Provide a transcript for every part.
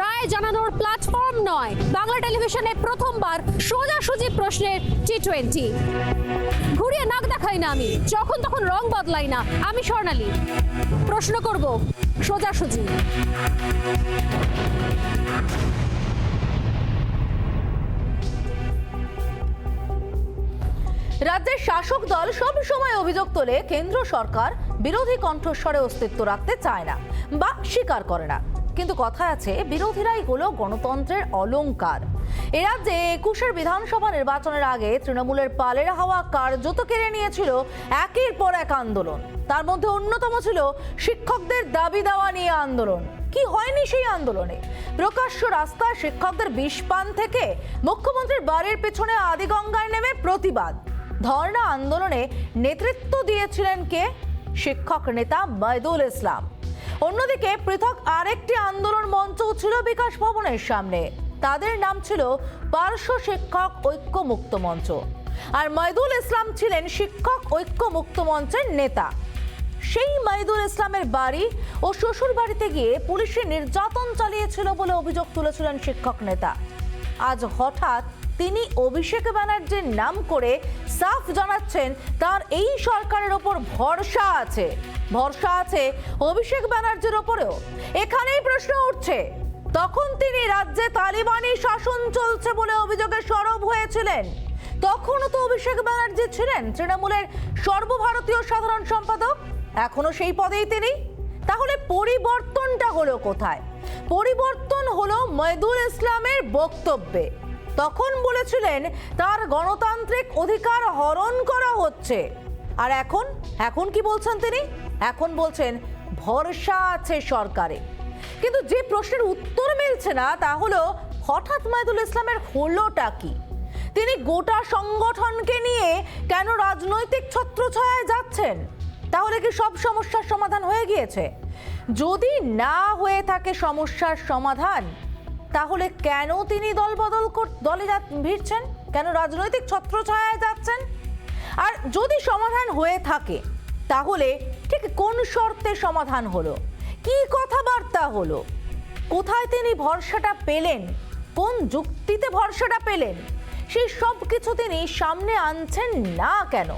রায় জানানোর প্ল্যাটফর্ম নয়, বাংলা টেলিভিশনে প্রথমবার সোজাসুজি প্রশ্নের T20। ঘুরিয়ে নাক দেখাই না আমি, যখন তখন রং বদলাই না আমি। স্বর্ণালী, প্রশ্ন করব সোজাসুজি। রাজ্যের শাসক দল সব সময় অভিযোগ তোলে কেন্দ্র সরকার বিরোধী কণ্ঠস্বরে অস্তিত্ব রাখতে চায় না বা স্বীকার করে না, কিন্তু কথা আছে বিরোধীরাই হলো গণতন্ত্রের অলংকার। এ রাজ্যে ২১ বিধানসভা নির্বাচনের আগে তৃণমূলের পালের হাওয়া কার্যত কেড়ে নিয়েছিল একের পর এক আন্দোলন। তার মধ্যে অন্যতম ছিল শিক্ষকদের দাবি দেওয়া নিয়ে আন্দোলন। কি হয়নি সেই আন্দোলনে? প্রকাশ্য রাস্তায় শিক্ষকদের বিষপান থেকে মুখ্যমন্ত্রীর বাড়ির পেছনে আদিগঙ্গায় নেমে প্রতিবাদ। ধর্ণা আন্দোলনে নেতৃত্ব দিয়েছিলেন কে? শিক্ষক নেতা মইদুল ইসলাম। অন্যদিকে পৃথক আরেকটি আন্দোলন মঞ্চ ছিল বিকাশ ভবনের সামনে। তাদের নাম ছিল পার্শ্ব শিক্ষক ঐক্য মুক্ত মঞ্চ, আর মইদুল ইসলাম ছিলেন শিক্ষক ঐক্য মুক্ত মঞ্চের নেতা। সেই মইদুল ইসলামের বাড়ি ও শ্বশুর বাড়িতে গিয়ে পুলিশের নির্যাতন চালিয়েছিল বলে অভিযোগ তুলেছিলেন শিক্ষক নেতা। আজ হঠাৎ তিনি অভিষেক ব্যানার্জির নাম করে সাফ জানাচ্ছেন তার এই সরকারের ওপর ভরসা আছে। ভরসা আছে অভিষেক ব্যানার্জির ওপরেও। এখানেই প্রশ্ন উঠছে, তখন তিনি রাজ্যে তালিবানি শাসন চলছে বলে অভিযোগে সরব হয়েছিলেন। তখনও তো অভিষেক ব্যানার্জি ছিলেন তৃণমূলের সর্বভারতীয় সাধারণ সম্পাদক, এখনো সেই পদেই তিনি। তাহলে পরিবর্তনটা হলো কোথায়? পরিবর্তন হলো মইদুল ইসলামের বক্তব্যে। তখন বলেছিলেন তার গণতান্ত্রিক অধিকার হরণ করা হচ্ছে, আর এখন কি বলছেন তিনি? এখন বলছেন ভরসা আছে সরকারে। কিন্তু যে প্রশ্নের উত্তর মিলছে না তা হলো হঠাৎ মইদুল ইসলামের হলোটা কি? তিনি গোটা সংগঠনকে নিয়ে কেন রাজনৈতিক ছত্রছায়ায় যাচ্ছেন? তাহলে কি সব সমস্যার সমাধান হয়ে গিয়েছে? যদি না হয়ে থাকে সমস্যার সমাধান, তাহলে কেন তিনি দলে ভিড়ছেন? কেন রাজনৈতিক ছত্রছায়ায় যাচ্ছেন? আর যদি সমাধান হয়ে থাকে তাহলে ঠিক কোন শর্তে সমাধান হলো? কি কথাবার্তা হলো? কোথায় তিনি ভরসাটা পেলেন? কোন যুক্তিতে ভরসাটা পেলেন? সেই সব কিছু তিনি সামনে আনছেন না কেন?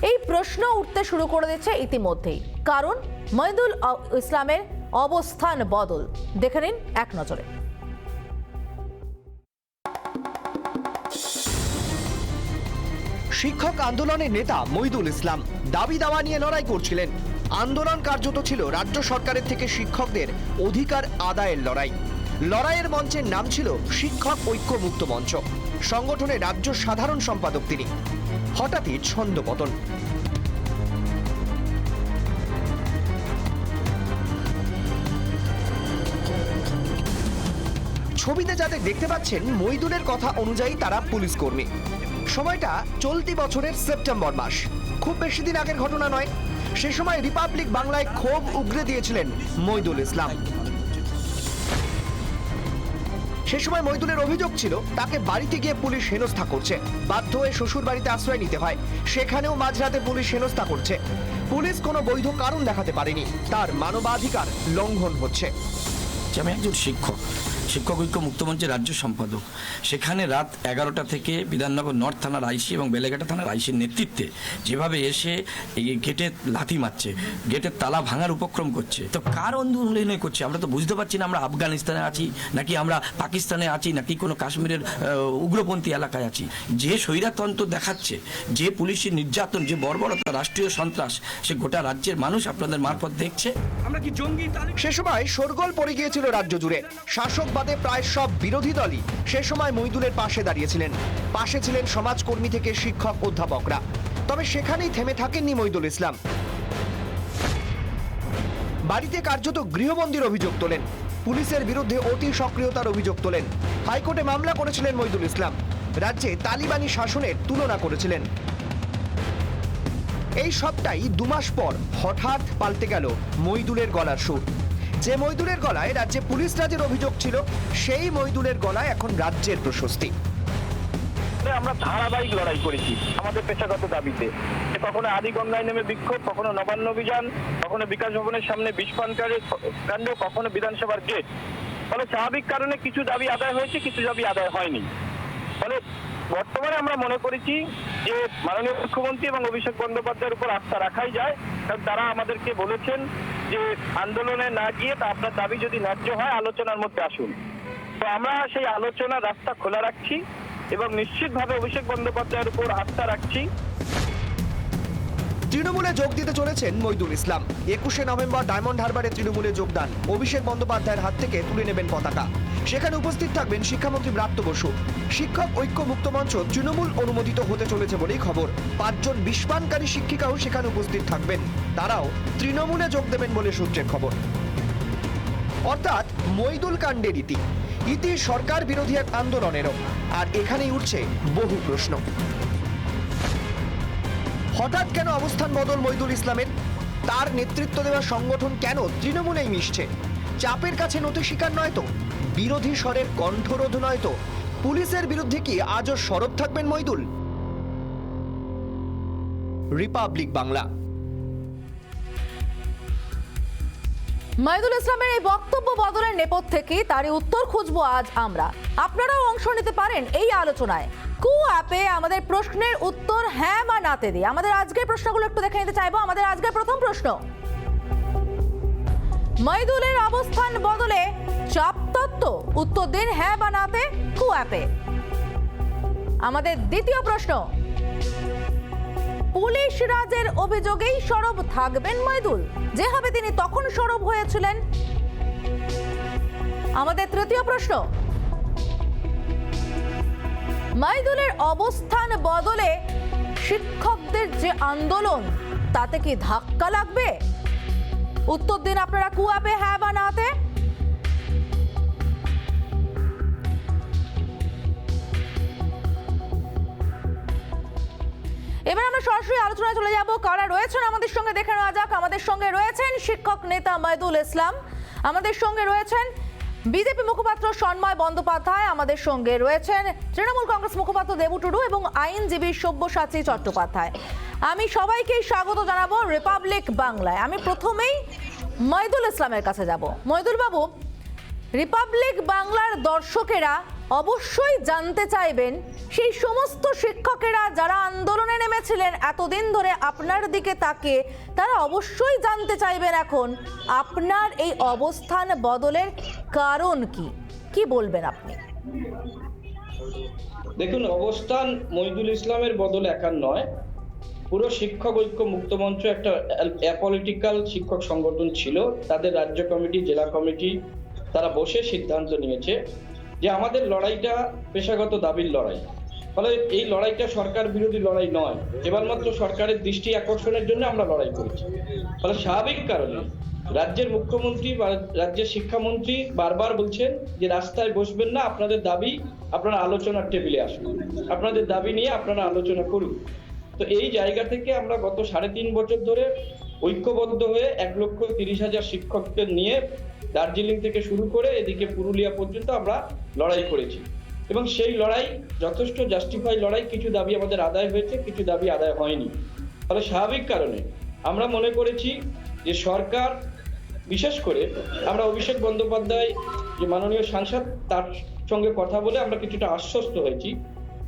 এই প্রশ্ন উঠতে শুরু করে দিচ্ছে ইতিমধ্যেই, কারণ মইদুল ইসলামের অবস্থান বদল। দেখে নিন এক নজরে। শিক্ষক আন্দোলনের নেতা মইদুল ইসলাম দাবি দাওয়া নিয়ে লড়াই করছিলেন। আন্দোলন কার্যত ছিল রাজ্য সরকারের থেকে শিক্ষকদের অধিকার আদায়ের লড়াই। লড়াইয়ের মঞ্চের নাম ছিল শিক্ষক ঐক্য মুক্ত মঞ্চ। সংগঠনের রাজ্য সাধারণ সম্পাদক তিনি। হঠাৎই ছন্দপতন। ছবিতে যাদের দেখতে পাচ্ছেন মইদুলের কথা অনুযায়ী তারা পুলিশ কর্মী। সময়টা চলতি বছরের সেপ্টেম্বর মাস, খুব বেশি দিন আগের ঘটনা নয়। সে সময় রিপাবলিক বাংলায় ক্ষোভ উগরে দিয়েছিলেন মইদুল ইসলাম। সে সময় মইদুলের অভিযোগ ছিল তাকে বাড়িতে গিয়ে পুলিশ হেনস্থা করছে। বাধ্য হয়ে শ্বশুর বাড়িতে আশ্রয় নিতে হয়, সেখানেও মাঝরাতে পুলিশ হেনস্থা করছে। পুলিশ কোনো বৈধ কারণ দেখাতে পারেনি, তার মানবাধিকার লঙ্ঘন হচ্ছে। আমি একজন শিক্ষক ঐক্য মুক্তমঞ্চের রাজ্য সম্পাদক। সেখানে রাত 11টা থেকে বিধাননগর নর্থ থানার আইসি এবং বেলেঘাটা থানার আইসির নেতৃত্বে যেভাবে এসে এই গেটে লাথি মারছে, গেটের তালা ভাঙার উপক্রম করছে, তো কার অনুনয় করছে আমরা তো বুঝতে পারছি না। আমরা আফগানিস্তানে আছি নাকি আমরা পাকিস্তানে আছি নাকি কোনো কাশ্মীরের উগ্রপন্থী এলাকায় আছি? যে স্বৈরতন্ত্র দেখাচ্ছে, যে পুলিশের নির্যাতন, যে বর্বরতা, রাষ্ট্রীয় সন্ত্রাস, সে গোটা রাজ্যের মানুষ আপনাদের মারফত দেখছে। আমরা কি জঙ্গি? সে সময় শোরগোল পড়ে গিয়েছিল রাজ্য জুড়ে। শাসক বাদে প্রায় সব বিরোধী দলই সে সময় মইদুলের পাশে দাঁড়িয়েছিলেন। পাশে ছিলেন সমাজকর্মী থেকে শিক্ষক অধ্যাপকরা। তবে সেখানেই থেমে থাকেননি মইদুল ইসলাম। বাড়িতে কার্যত গৃহবন্দীর অভিযোগ তোলেন, পুলিশের বিরুদ্ধে অতি সক্রিয়তার অভিযোগ তোলেন। হাইকোর্টে মামলা করেছিলেন মইদুল ইসলাম। রাজ্যে তালিবানি শাসনের তুলনা করেছিলেন। এই সবটাই 2 মাস পর হঠাৎ পাল্টে গেল মইদুলের গলার সুর। যে মইদুলের গলায় রাজ্যে পুলিশ রাজের অভিযোগ ছিল, সেই মইদুলের গলায় এখন রাজ্যের প্রশস্তি। আমরা ধারাবাহিক লড়াই করেছি আমাদের পেশাগত দাবিতে। কখনো আদিগঙ্গায় নেমে বিক্ষোভ, কখনো নবান্ন অভিযান, কখনো বিকাশ ভবনের সামনে বিষপানকারী কাণ্ড, কখনো বিধানসভার গেট। ফলে স্বাভাবিক কারণে কিছু দাবি আদায় হয়েছে, কিছু দাবি আদায় হয়নি। ফলে বর্তমানে আমরা মনে করেছি যে মাননীয় মুখ্যমন্ত্রী এবং অভিষেক বন্দ্যোপাধ্যায়ের উপর আস্থা রাখাই যায়, কারণ তারা আমাদেরকে বলেছেন যে আন্দোলনে না গিয়ে তা আপনার দাবি যদি ন্যায্য হয় আলোচনার মধ্যে আসুন। তো আমরা সেই আলোচনার রাস্তা খোলা রাখছি এবং নিশ্চিতভাবে অভিষেক বন্দ্যোপাধ্যায়ের উপর আস্থা রাখছি। তৃণমূলে যোগ দিতে চলেছেন মইদুল ইসলাম। 21শে নভেম্বর ডায়মন্ড হারবারে তৃণমূলে যোগদান। অভিষেক বন্দ্যোপাধ্যায়ের হাত থেকে তুলে নেবেন পতাকা। সেখানে উপস্থিত থাকবেন শিক্ষামন্ত্রী ব্রাত্য বসু। শিক্ষক ঐক্য মুক্ত মঞ্চ তৃণমূল অনুমোদিত হতে চলেছে বলেই খবর। 5 জন বিস্ফানকারী শিক্ষিকাও সেখানে উপস্থিত থাকবেন। তারাও তৃণমূলে যোগ দেবেন বলে সূত্রের খবর। অর্থাৎ মইদুল কাণ্ডের ইতি সরকার বিরোধী এক আন্দোলনেরও। আর এখানেই উঠছে বহু প্রশ্ন। হঠাৎ কেন অবস্থান বদল মইদুল ইসলামের? তার নেতৃত্ব দেওয়া সংগঠন কেন তৃণমূলেই মিশছে? চাপের কাছে নতি স্বীকার নয় তো? বিরোধী স্বরের কণ্ঠরোধ নয় তো? পুলিশের বিরুদ্ধে কি আজও সরব থাকবেন মইদুল? রিপাবলিক বাংলা। মইদুল ইসলামের এই বক্তব্য বদলের নেপথ্যে কি, তারই উত্তর খুঁজবো আজ আমরা। আপনারাও অংশ নিতে পারেন এই আলোচনায়। কু অ্যাপে আমাদের প্রশ্নের উত্তর হ্যাঁ বা নাতে দিয়ে আমাদের আজকের প্রশ্নগুলো একটু দেখে নিতে চাইবো। আমাদের আজকের প্রথম প্রশ্ন, মইদুলের অবস্থান বদলে চাপ তত্ত্ব? উত্তর দিন হ্যাঁ বা নাতে কু অ্যাপে। আমাদের দ্বিতীয় প্রশ্ন, পুলিশ রাজের অভিযোগেই সরব থাকবেন মইদুল, যেভাবে তিনি তখন সরব হয়েছিলেন? আমাদের তৃতীয় প্রশ্ন, মইদুলের অবস্থান বদলে শিক্ষকদের যে আন্দোলন তাতে কি ধাক্কা লাগবে? উত্তর দিন আপনারা কু অ্যাপে হ্যাঁ বা নাতে। এবার আমরা সরাসরি আলোচনায় চলে যাব। কারা রয়েছেন আমাদের সঙ্গে দেখে নেওয়া যাক। আমাদের সঙ্গে রয়েছেন শিক্ষক নেতা মইদুল ইসলাম, আমাদের সঙ্গে রয়েছেন বিজেপি মুখপাত্র সন্ময় বন্দ্যোপাধ্যায়, আমাদের সঙ্গে রয়েছেন তৃণমূল কংগ্রেস মুখপাত্র দেবু টুডু এবং আইনজীবী সব্যসাচী চট্টোপাধ্যায়। আমি সবাইকেই স্বাগত জানাবো রিপাবলিক বাংলায়। আমি প্রথমেই মইদুল ইসলামের কাছে যাব। মইদুল বাবু, রিপাবলিক বাংলার দর্শকেরা অবশ্যই জানতে চাইবেন, সেই সমস্ত শিক্ষকেরা যারা আন্দোলনে নেমেছিলেন এতদিন ধরে আপনার দিকে তাকিয়ে, তারা অবশ্যই জানতে চাইবেন এখন আপনার এই অবস্থান বদলের কারণ কি। কি বলবেন আপনি? দেখুন, অবস্থান মইদুল ইসলামের বদল একার নয়। পুরো শিক্ষক ঐক্য মুক্ত মঞ্চ একটা অ্যাপলিটিক্যাল শিক্ষক সংগঠন ছিল। তাদের রাজ্য কমিটি, জেলা কমিটি তারা বসে সিদ্ধান্ত নিয়েছে যে আমাদের লড়াইটা পেশাগত দাবির লড়াই। ফলে এই লড়াইটা সরকার বিরোধী লড়াই নয়, কেবলমাত্র সরকারের দৃষ্টি আকর্ষণের জন্য আমরা লড়াই করেছি। ফলে স্বাভাবিক কারণে রাজ্যের মুখ্যমন্ত্রী বা রাজ্যের শিক্ষামন্ত্রী বারবার বলছেন যে রাস্তায় বসবেন না, আপনাদের দাবি আপনারা আলোচনার টেবিলে আসুন, আপনাদের দাবি নিয়ে আপনারা আলোচনা করুন। তো এই জায়গা থেকে আমরা গত 3.5 বছর ধরে ঐক্যবদ্ধ হয়ে 1,30,000 শিক্ষককে নিয়ে দার্জিলিং থেকে শুরু করে এদিকে পুরুলিয়া পর্যন্ত আমরা লড়াই করেছি এবং সেই লড়াই যথেষ্ট জাস্টিফাই লড়াই। কিছু দাবি আমাদের আদায় হয়েছে, কিছু দাবি আদায় হয়নি। ফলে স্বাভাবিক কারণে আমরা মনে করেছি যে সরকার, বিশেষ করে আমরা অভিষেক বন্দ্যোপাধ্যায় যে মাননীয় সাংসদ, তার সঙ্গে কথা বলে আমরা কিছুটা আশ্বস্ত হয়েছি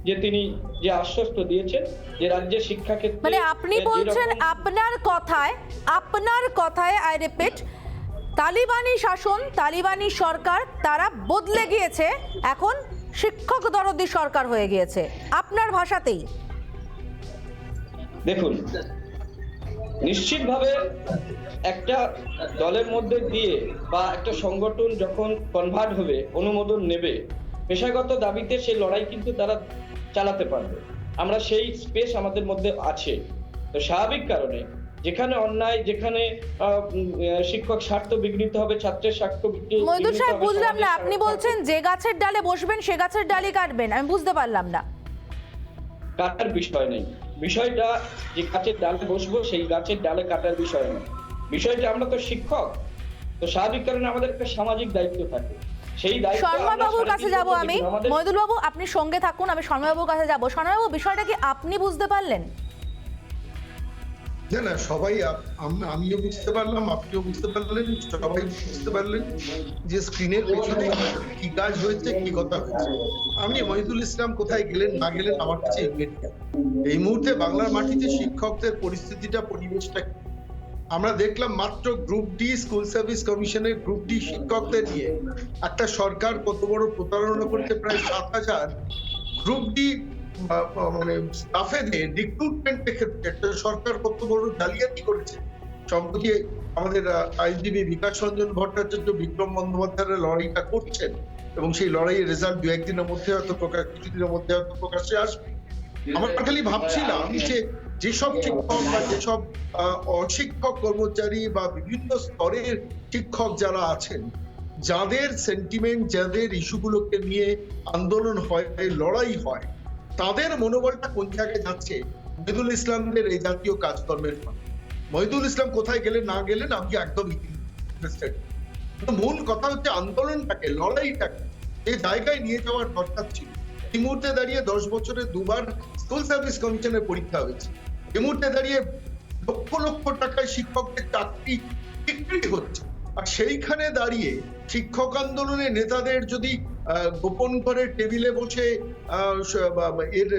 যে তিনি যে আশ্বস্ত দিয়েছেন যে রাজ্যের শিক্ষাক্ষেত্রে, মানে আপনি বলছেন আপনার কথায় আই রিপিট, তালিবানি শাসন, তালিবানি সরকার তারা বদলে গিয়েছে, এখন শিক্ষক দরদি সরকার হয়ে গিয়েছে, আপনার ভাষাতেই। দেখুন, নিশ্চিতভাবে একটা দলের মধ্যে দিয়ে বা একটা সংগঠন যখন কনভার্ট হবে, অনুমোদন নেবে, পেশাগত দাবিতে সেই লড়াই কিন্তু তারা চালাতে পারবে। আমরা সেই স্পেস আমাদের মধ্যে আছে। তো স্বাভাবিক কারণে যেখানে অন্যায়, যেখানে শিক্ষক স্বার্থ বিঘ্নিত হবে, ছাত্রের স্বার্থ বিঘ্নিত হবে। মইদুল সাহেব, বুঝলাম না, আপনি বলছেন যে গাছের ডালে বসবেন সে গাছের ডালই কাটবেন, আমি বুঝতে পারলাম না। কাটার বিষয় নেই, বিষয়টা যে গাছের ডালে বসবো সেই গাছের ডালে কাটার বিষয় নেই। বিষয়টা আমরা তো শিক্ষক, তো স্বাভাবিক কারণে আমাদের একটা সামাজিক দায়িত্ব থাকে। সেই দায়িত্ব সন্ময় বাবুর কাছে যাব আমি। মইদুল বাবু, আপনি সঙ্গে থাকুন, আমি সন্ময় বাবুর কাছে যাব। সন্ময় বাবু, বিষয়টা কি আপনি বুঝতে পারলেন? না না সবাই আমিও বুঝতে পারলাম, আপনিও বুঝতে পারলেন, সবাই বুঝতে পারলেন যে স্ক্রিনের পেছনে কি কাজ হয়েছে, কি কথা হয়েছে। আপনি মহিদুল ইসলাম কোথায় গেলেন না গেলেন আমার কাছে এই মুহূর্তে বাংলার মাটিতে শিক্ষকদের পরিস্থিতিটা, পরিবেশটা আমরা দেখলাম মাত্র গ্রুপ ডি স্কুল সার্ভিস কমিশনের গ্রুপ ডি শিক্ষকদের নিয়ে একটা সরকার কত বড় প্রতারণা করতে, প্রায় 7,000 গ্রুপ ডি মানে স্টাফেদের রিক্রুটমেন্টের ক্ষেত্রে একটা সরকার কত বড় জালিয়াতি করেছে। সম্প্রতি আমাদের আইনজীবী বিকাশ রঞ্জন ভট্টাচার্য বিক্রম বন্দ্যোপাধ্যায়ের লড়াইটা করছেন এবং সেই লড়াইয়ের রেজাল্ট 2-1 দিনের মধ্যে হয়তো কিছুদিনের মধ্যে হয়তো প্রকাশ্যে আসবে। আমার খালি ভাবছিলাম যে যেসব শিক্ষক বা যেসব অশিক্ষক কর্মচারী বা বিভিন্ন স্তরের শিক্ষক যারা আছেন, যাদের সেন্টিমেন্ট, যাদের ইস্যুগুলোকে নিয়ে আন্দোলন হয়, লড়াই হয়, তাদের মনোবলটা কোন জায়গায় যাচ্ছে মহিদুল ইসলামদের এই জাতীয় কাজকর্মের ফলে। মহিদুল ইসলাম কোথায় গেলেন না গেলেন আমি একদম ইন্টারেস্টেড। মূল কথা হচ্ছে আন্দোলনটাকে, লড়াইটাকে এই জায়গায় নিয়ে যাওয়ার দরকার ছিল। এই মুহূর্তে দাঁড়িয়ে 10 বছরে 2বার স্কুল সার্ভিস কমিশনের পরীক্ষা হয়েছে। এই মুহূর্তে দাঁড়িয়ে লক্ষ লক্ষ টাকায় শিক্ষকদের চাকরি বিক্রি হচ্ছে। আর সেইখানে দাঁড়িয়ে শিক্ষক আন্দোলনের নেতাদের যদি গোপন করে টেবিলে বসে এর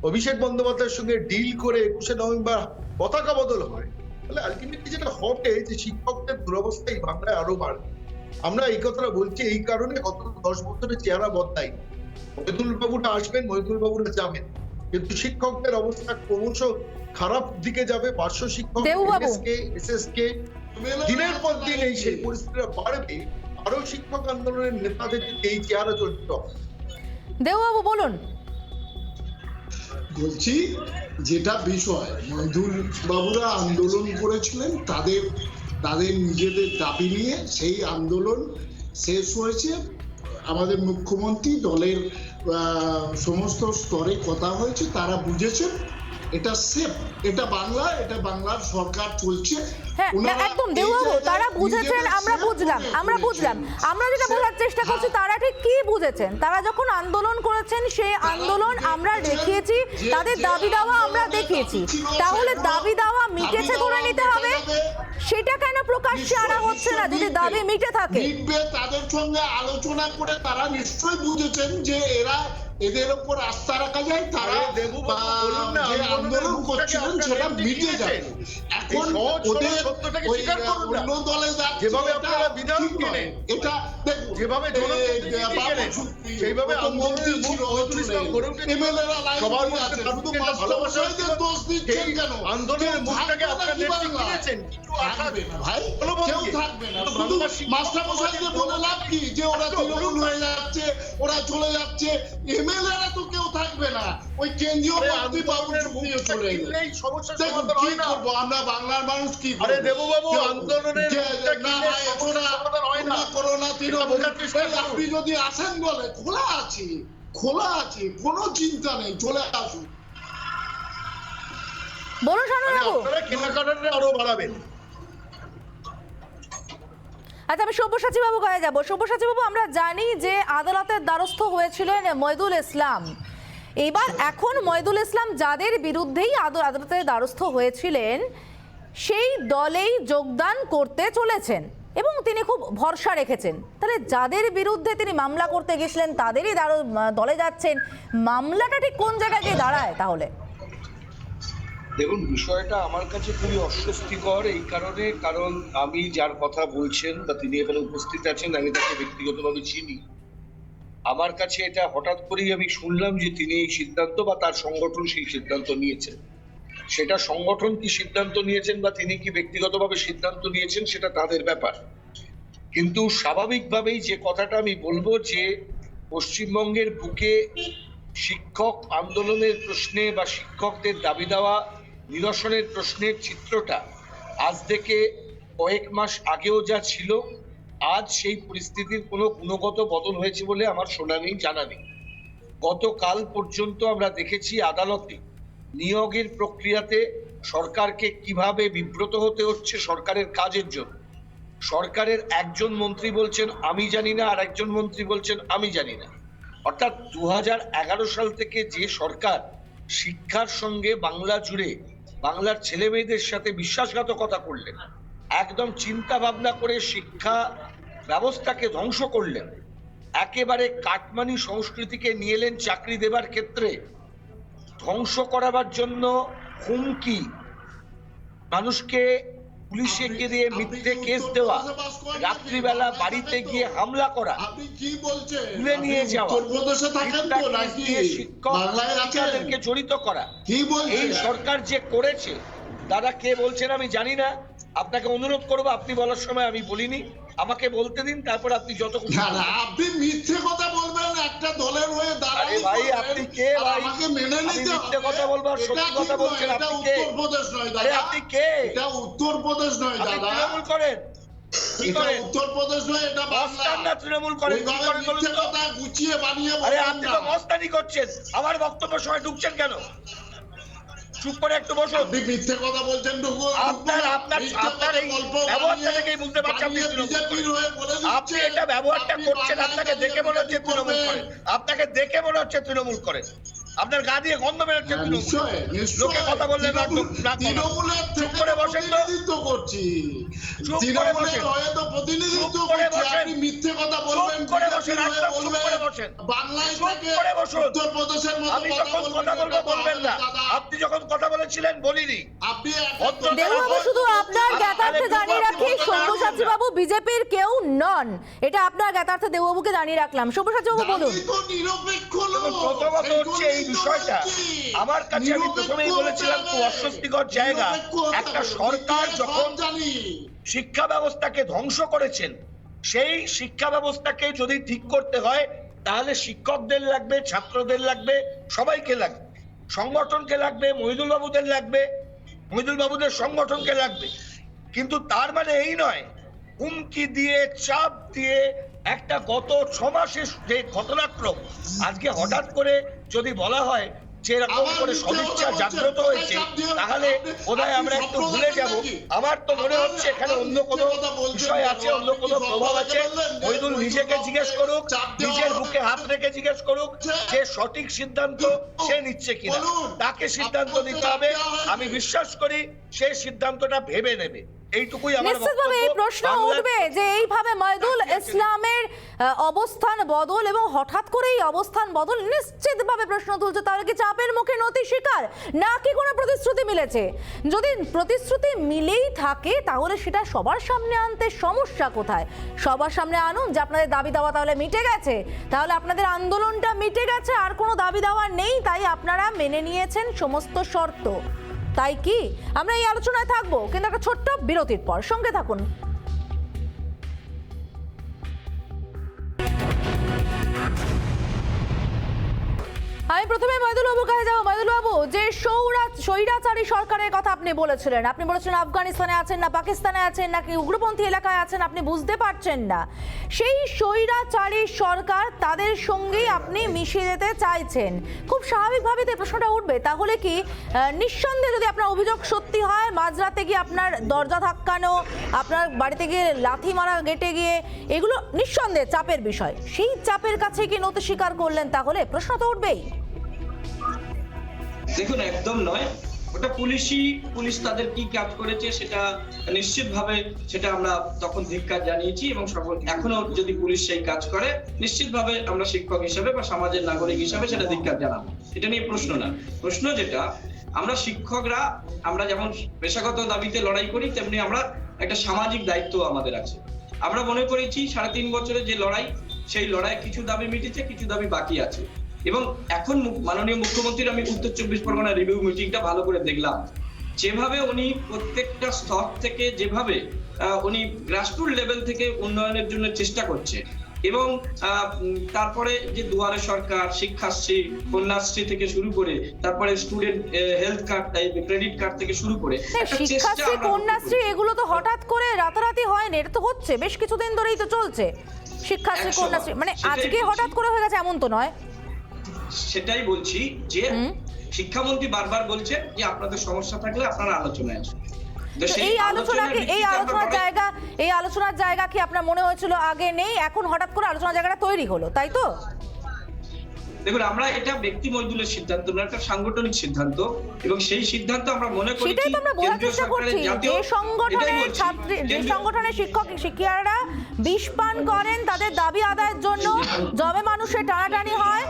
অভিষেক বন্দ্যোপাধ্যায়ের সঙ্গে ডিল করে 21শে নভেম্বর পতাকা বদল হয়, তাহলে আলটিমেটলি যেটা হবে যে শিক্ষকদের দুরবস্থাই বাংলায় আরো বাড়বে। আমরা এই কথাটা বলছি এই কারণে গত 10 বছরে চেহারা বদলাই। মহিদুল বাবুরা আসবেন, মহিদুল বাবুরা যাবেন, কিন্তু শিক্ষকদের অবস্থা ক্রমশ খারাপ দিকে যাবে। পার্শ্ব শিক্ষক এসএসকে দিনের পর দিন এই সেই পরিস্থিতিটা বাড়বে। আরো শিক্ষক আন্দোলনের নেতাদের এই চেহারা চরিত্র। দেববাবু বলুন। বলছি যেটা বিষয়, মহিদুল বাবুরা আন্দোলন করেছিলেন তাদের নিজেদের দাবি নিয়ে, সেই আন্দোলন শেষ হয়েছে। আমাদের মুখ্যমন্ত্রী দলের সমস্ত স্তরে কথা হয়েছে, তারা বুঝেছেন এটা সেফ, এটা বাংলার সরকার চলছে। হ্যাঁ একদম দেববাবু, তারা বুঝেছেন, আমরা বুঝলাম। আমরা যেটা বোঝার চেষ্টা করছি তারা ঠিক কি বুঝেছেন। তারা যখন আন্দোলন করেছেন সেই আন্দোলন আমরা দেখিয়েছি, তাদের দাবি দাওয়া আমরা দেখিয়েছি, তাহলে দাবি দাওয়া মিটেছে ধরে নিতে হবে, সেটা কেন প্রকাশ্যে আনা হচ্ছে না যদি দাবি মিটে থাকে? তাদের সঙ্গে আলোচনা করে তারা নিশ্চয়ই বুঝেছেন যে এদের উপর আস্থা রাখা যায়, তারা যে আন্দোলন করছিলেন সেটা মিটে যাবে। এখন ওদের অন্য দলে যেভাবে আপনারা বিধান কিনেন, এটা যেভাবে সেইভাবে আন্দোলনের মুখ মহিদুল ইসলাম গড়ে উঠেছে, সবার মধ্যে শুধু ভালোবাসা দোষ দিচ্ছেন কেন? আন্দোলনের মুখটাকে আপনারা নেতৃত্ব দিয়েছেন, কিছু থাকবে না ভাই, কেউ থাকবে না। শুধু মাস্টারমশাইদের বলে লাভ কি যে ওরা তৃণমূল হয়ে যাচ্ছে, ওরা চলে যাচ্ছে, এমএলএরা তো কেউ থাকবে না, ওই কেন্দ্রীয় মন্ত্রী বাবুর নিয়ে চলে গেলে কি করবো আমরা বাংলার মানুষ? কি আরে দেববাবু, আন্দোলনের করোনা তৃণমূল, আপনি যদি আসেন বলে খোলা আছে, কোনো চিন্তা নেই, চলে আসুন। বলুন শানুবাবু। আপনারা কেনাকাটাটা আরো বাড়াবেন। আচ্ছা, আমি সব্যসাচী বাবু কাছে যাবো। সব্যসাচী বাবু, আমরা জানি যে আদালতের দ্বারস্থ হয়েছিলেন মহিদুল ইসলাম। এখন মহিদুল ইসলাম যাদের বিরুদ্ধেই আদালতের দ্বারস্থ হয়েছিলেন সেই দলেই যোগদান করতে চলেছেন এবং তিনি খুব ভরসা রেখেছেন। তাহলে যাদের বিরুদ্ধে তিনি মামলা করতে গেছিলেন তাদেরই দলে যাচ্ছেন, মামলাটা ঠিক কোন জায়গায় গিয়ে দাঁড়ায় তাহলে? দেখুন, বিষয়টা আমার কাছে খুবই অস্বস্তিকর এই কারণে, কারণ আমি যার কথা বলছেন বা তিনি এখানে উপস্থিত আছেন, আমি তাকে ব্যক্তিগতভাবে চিনি। আমার কাছে এটা হঠাৎ করেই আমি শুনলাম যে তিনি এই সিদ্ধান্ত বা তার সংগঠন সেই সিদ্ধান্ত নিয়েছেন। সেটা সংগঠন কি সিদ্ধান্ত নিয়েছেন বা তিনি কি ব্যক্তিগতভাবে সিদ্ধান্ত নিয়েছেন সেটা তাদের ব্যাপার। কিন্তু স্বাভাবিকভাবেই যে কথাটা আমি বলবো যে পশ্চিমবঙ্গের বুকে শিক্ষক আন্দোলনের প্রশ্নে বা শিক্ষকদের দাবি দেওয়া নিরসনের প্রশ্নের চিত্রটা আজ থেকে কয়েক মাস আগেও যা ছিল, আজ সেই পরিস্থিতির কোনো গুণগত বদল হয়েছে বলে আমার শোনা নেই, জানা নেই। গতকাল পর্যন্ত আমরা দেখেছি আদালতে নিয়োগের প্রক্রিয়াতে সরকারকে কিভাবে বিব্রত হতে হচ্ছে সরকারের কাজের জন্য। সরকারের একজন মন্ত্রী বলছেন আমি জানি না, আর একজন মন্ত্রী বলছেন আমি জানি না। অর্থাৎ 2011 সাল থেকে যে সরকার শিক্ষার সঙ্গে বাংলা জুড়ে বাংলার ছেলে মেয়েদের সাথে বিশ্বাসঘাতকতা করলেন, একদম চিন্তা ভাবনা করে শিক্ষা ব্যবস্থাকে ধ্বংস করলেন, একেবারে কাটমানি সংস্কৃতিকে নিয়ে এলেন চাকরি দেবার ক্ষেত্রে, ধ্বংস করাবার জন্য হুমকি, মানুষকে পুলিশে গিয়ে মিথ্যে কেস দেওয়া, রাত্রিবেলা বাড়িতে গিয়ে হামলা করা, আপনি কি বলছেন? তুলে নিয়ে যাওয়া, উত্তরপ্রদেশে থাকেন তো নাকি শিক্ষকদেরকে জড়িত করা, কি বলছেন? এই সরকার যে করেছে, দাদা কে বলছেন আমি জানি না, আপনাকে অনুরোধ করবো আপনি বলার সময় আমি বলিনি, আমাকে বলতে দিন, তারপর আপনি যত আপনি মিথ্যে কথা বলবেন একটা দলের হয়ে দাঁড়ান। আরে ভাই আপনি কে ভাই? আমাকে মেনে আমি নিতে মিথ্যে কথা বলবো আর সত্যি কথা বলছেন এটা আপনি কে? উত্তরপ্রদেশ নয় আরে দাদা, আপনি কে? এটা উত্তরপ্রদেশ নয় আপনি দাদা, তৃণমূল করেন? কি এটা করেন? উত্তরপ্রদেশ নয়, এটা মস্তান বাংলা। না তৃণমূল করেন? কি ওইভাবে করেন বলুন মিথ্যে তো? কথা গুছিয়ে বানিয়ে আরে বলবেন আপনি না। তো মস্তানি করছেন, আমার বক্তব্যের সময় ঢুকছেন কেন? চুপ করে একটু বসুন। আপনি মিথ্যে কথা বলছেন আপনার এই ব্যবহারটা দেখেই বুঝতে পারছি আপনি তৃণমূল করেন। আপনি এটা ব্যবহারটা করছেন, আপনাকে দেখে মনে হচ্ছে তৃণমূল করেন, আপনাকে দেখে মনে হচ্ছে তৃণমূল করেন, আপনার গা দিয়ে গন্ধ বেরোচ্ছে তৃণমূল। লোকে কথা বললে না তৃণমূলের চুপ থেকে করে বসেন তো। প্রতিনিধিত্ব করছি, চুপ করে তৃণমূলের বসেন। হয়ে তো প্রতিনিধিত্ব চুপ করে করছি। বসেন। আপনি মিথ্যে কথা বলবেন, চুপ করে বসেন, বিজেপির হয়ে একদম চুপ করে বসেন। বাংলায় চুপ থেকে করে বসুন। উত্তরপ্রদেশের মতো আমি যখন কথা বলবো বলবেন না, আপনি যখন কথা বলেছিলেন বলিনি। আপনি দেববাবু, শুধু আপনার জ্ঞাতার্থে জানিয়ে রাখি, সব্যসাচী বাবু বিজেপির কেউ নন, এটা আপনার জ্ঞাতার্থে দেববাবুকে জানিয়ে রাখলাম। সব্যসাচী বাবু বলুন। আমি তো নিরপেক্ষ দেখুন, লোক, প্রথমত সেই হচ্ছে এই জন্যই তো বিষয়টা বলছি। আমার কাছে, আমি প্রথমেই বলেছিলাম খুব অস্বস্তিকর জায়গা। একটা সরকার যখন জানি শিক্ষা ব্যবস্থাকে ধ্বংস করেছেন, সেই শিক্ষা ব্যবস্থাকে যদি ঠিক করতে হয় তাহলে শিক্ষকদের লাগবে, ছাত্রদের লাগবে, সবাইকে লাগবে, সংগঠনকে লাগবে, মহিদুল বাবুদের লাগবে, মহিদুল বাবুদের সংগঠনকে লাগবে। কিন্তু তার মানে এই নয় হুমকি দিয়ে, চাপ দিয়ে, একটা গত 6 মাসের যে ঘটনাক্রম আজকে হঠাৎ করে যদি বলা হয় যে এরকম করে সদিচ্ছা জাগ্রত হয়েছে, তাহলে বোধহয় আমরা একটু ভুলে যাব। আমার তো মনে হচ্ছে এখানে অন্য কোনো বিষয় আছে, অন্য কোনো প্রভাব আছে। মহিদুল নিজেকে জিজ্ঞেস করুক, নিজের বুকে হাত রেখে জিজ্ঞেস করুক যে সঠিক সিদ্ধান্ত সে নিচ্ছে কিনা, তাকে সিদ্ধান্ত নিতে হবে। আমি বিশ্বাস করি সেই সিদ্ধান্তটা ভেবে নেবে, এইটুকুই আমার নিশ্চিতভাবে এই প্রশ্ন উঠবে যে এইভাবে মহিদুল ইসলামের অবস্থান বদল, এবং হঠাৎ করে এই অবস্থান বদল নিশ্চিতভাবে প্রশ্ন তুলছে, তাহলে কি চাপের মুখে নতি স্বীকার, নাকি কোনো প্রতিশ্রুতি মিলেছে? যদি প্রতিশ্রুতি মিলেই থাকে তাহলে সেটা সবার সামনে আনতে সমস্যা কোথায়? সবার সামনে আনুন যে আপনাদের দাবি দাওয়া তাহলে মিটে গেছে, তাহলে আপনাদের আন্দোলনটা মিটে গেছে, আর কোনো দাবি দাওয়া নেই, তাই আপনারা মেনে নিয়েছেন সমস্ত শর্ত। তাই কি? আমরা এই আলোচনায় থাকবো, কিন্তু একটা ছোট্ট বিরতির পর সঙ্গে থাকুন। আমি প্রথমে মহিদুল বাবুর কাছে যাবো। মহিদুল বাবু, যে স্বৈরাচারী সরকারের কথা আপনি বলেছিলেন আফগানিস্তানে আছেন না পাকিস্তানে আছেন নাকি উগ্রপন্থী এলাকায় আছেন আপনি বুঝতে পারছেন না, সেই স্বৈরাচারী সরকার, তাদের সঙ্গেই আপনি মিশে যেতে চাইছেন। খুব স্বাভাবিকভাবে তো প্রশ্নটা উঠবে, তাহলে কি নিঃসন্দেহে যদি আপনার অভিযোগ সত্যি হয়, মাঝরাতে গিয়ে আপনার দরজা ধাক্কানো, আপনার বাড়িতে গিয়ে লাথি মারা, গেটে গিয়ে, এগুলো নিঃসন্দেহে চাপের বিষয়, সেই চাপের কাছে কি নতি স্বীকার করলেন? তাহলে প্রশ্ন তো উঠবেই। দেখুন, একদম নয়, ওটা পুলিশ তাদের কি কাজ করেছে সেটা নিশ্চিতভাবে সেটা আমরা তখন ধিক্কার জানিয়েছি, এবং এখনো যদি পুলিশ সেই কাজ করে নিশ্চিতভাবে আমরা শিক্ষক হিসেবে বা সমাজের নাগরিক হিসেবে সেটা ধিক্কার জানাবো। এটা নিয়ে প্রশ্ন না। প্রশ্ন যেটা, আমরা শিক্ষকরা আমরা যেমন পেশাগত দাবিতে লড়াই করি, তেমনি আমরা একটা সামাজিক দায়িত্ব আমাদের আছে। আমরা মনে করেছি 3.5 বছরের যে লড়াই, সেই লড়াই কিছু দাবি মিটেছে, কিছু দাবি বাকি আছে। এবং এখন মাননীয় মুখ্যমন্ত্রীর আমি উত্তর 24 পরগনা রিভিউ মিটিংটা ভালো করে দেখলাম, যেভাবে উনি প্রত্যেকটা স্তর থেকে, যেভাবে উনি গ্রাসরুট লেভেল থেকে উন্নয়নের জন্য চেষ্টা করছে, এবং তারপরে যে দুয়ারে সরকার, শিক্ষাশ্রী, কন্যাশ্রী থেকে শুরু করে, তারপরে student health card, credit card থেকে শুরু করে, শিক্ষাশ্রী, কন্যাশ্রী, এগুলো তো হঠাৎ করে রাতারাতি হয়নি, এটা তো হচ্ছে বেশ কিছুদিন ধরেই তো চলছে। শিক্ষাশ্রী, কন্যাশ্রী, মানে আজকে হঠাৎ করে হয়ে গেছে এমন তো নয়। সেটাই বলছি যে শিক্ষামন্ত্রী বারবার বলছেন যে আপনাদের সমস্যা থাকলে আপনারা আলোচনায় আসুন। এই আলোচনার জায়গা কি আপনার মনে হয়েছিল আগে নেই, এখন হঠাৎ করে আলোচনার জায়গাটা তৈরি হলো, তাই তো? দেখুন, আমরা এটা ব্যক্তি মইদুলের সিদ্ধান্ত না, একটা সাংগঠনিক সিদ্ধান্ত, এবং সেই সিদ্ধান্ত আমরা মনে করি সেটাই তো আমরা বোঝার চেষ্টা করছি, যে সংগঠনের ছাত্রী, যে সংগঠনের শিক্ষক শিক্ষিকারা বিষ পান করেন তাদের দাবি আদায়ের জন্য, যবে মানুষের টানাটানি হয়,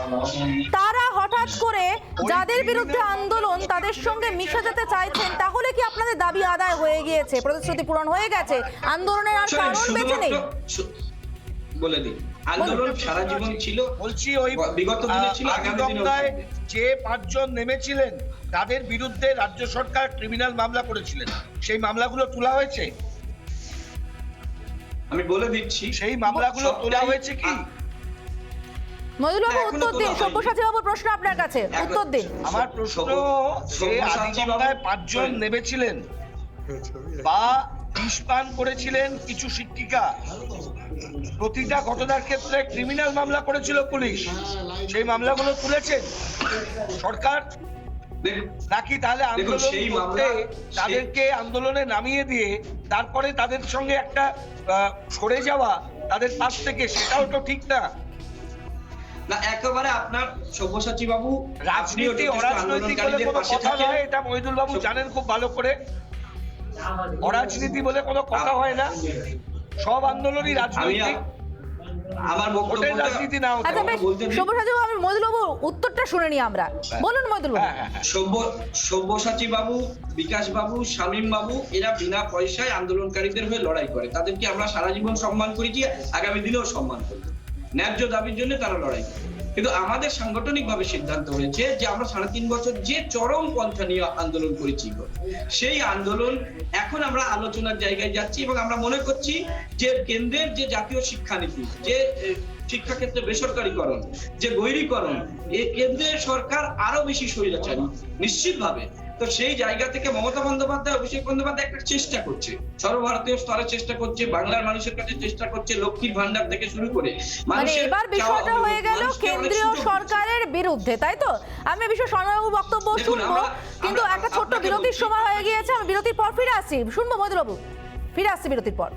তারা হঠাৎ করে যাদের বিরুদ্ধে আন্দোলন তাদের সঙ্গে মিশে যেতে চাইছেন, তাহলে কি আপনাদের দাবি আদায় হয়ে গিয়েছে, প্রতিশ্রুতি পূরণ হয়ে গেছে, আন্দোলনের আর কারণ বেঁচে নেই? বলে দিই, আন্দোলন সারা জীবন ছিল, বলছি ওই বিগত দিনে ছিল, আগামী দিনেও আদিগঙ্গায় যে 5 জন নেমেছিলেন তাদের বিরুদ্ধে রাজ্য সরকার ক্রিমিনাল মামলা করেছিলেন, সেই মামলাগুলো তোলা হয়েছে? আমি বলে দিচ্ছি, সেই মামলাগুলো তোলা হয়েছে কি? মইদুলবাবু উত্তর দিন, সব্যসাচী বাবুর প্রশ্ন আপনার কাছে, উত্তর দিন। আমার প্রশ্ন, যে আদিগঙ্গায় 5 জন নেমেছিলেন বা বিষ পান করেছিলেন কিছু শিক্ষিকা, প্রতিটা ঘটনার ক্ষেত্রে ক্রিমিনাল মামলা করেছিল পুলিশ, সেই মামলাগুলো তুলেছেন সরকার নাকি? তাহলে আন্দোলন করতে তাদেরকে আন্দোলনে নামিয়ে দিয়ে তারপরে তাদের সঙ্গে একটা সরে যাওয়া তাদের পাশ থেকে, সেটাও তো ঠিক না। না, একেবারে আপনার সব্যসাচী বাবু, রাজনীতি অরাজনৈতিক বলে কোনো কথা নয়, এটা মহিদুল বাবু জানেন খুব ভালো করে। অরাজনীতি বলে কোনো কথা হয় না, সব আন্দোলনই রাজনৈতিক, আমার ভোটের রাজনীতি না হতে। আচ্ছা বেশ, সব্যসাচী বাবু, আমি মইদুলবাবু উত্তরটা শুনে নিই আমরা, বলুন মইদুলবাবু। সব্যসাচী বাবু, বিকাশ বাবু, শামীম বাবু, এরা বিনা পয়সায় আন্দোলনকারীদের হয়ে লড়াই করে, তাদেরকে আমরা সারা জীবন সম্মান করেছি, আগামী দিনেও সম্মান করব। ন্যায্য দাবির জন্য তারা লড়াই করে, কিন্তু আমাদের সাংগঠনিক ভাবে সিদ্ধান্ত হয়েছে যে আমরা 3.5 বছর যে চরম পন্থা নিয়ে আন্দোলন করেছি, সেই আন্দোলন এখন আমরা আলোচনার জায়গায় যাচ্ছি, এবং আমরা মনে করছি যে কেন্দ্রের যে জাতীয় শিক্ষানীতি, যে শিক্ষাক্ষেত্রে বেসরকারীকরণ, যে বৈরীকরণ, এই কেন্দ্রের সরকার আরো বেশি স্বৈরাচারী নিশ্চিতভাবে। তো সেই জায়গা থেকে মমতা বন্দ্যোপাধ্যায়, অভিষেক বন্দ্যোপাধ্যায় একটা চেষ্টা করছে, সর্বভারতীয় স্তরে চেষ্টা করছে, বাংলার মানুষের কাছে চেষ্টা করছে, লক্ষ্মীর ভান্ডার থেকে শুরু করে, মানে এবার বিষয়টা হয়ে গেল কেন্দ্রীয় সরকারের বিরুদ্ধে, তাই তো? আমি বিষয় স্বর্ণবাবু বক্তব্য শুনবো, কিন্তু একটা ছোট্ট বিরতির সময় হয়ে গিয়েছে, আমি বিরতির পর ফিরে আসছি, শুনবো মইদুলবাবু, ফিরে আসছি বিরতির পর।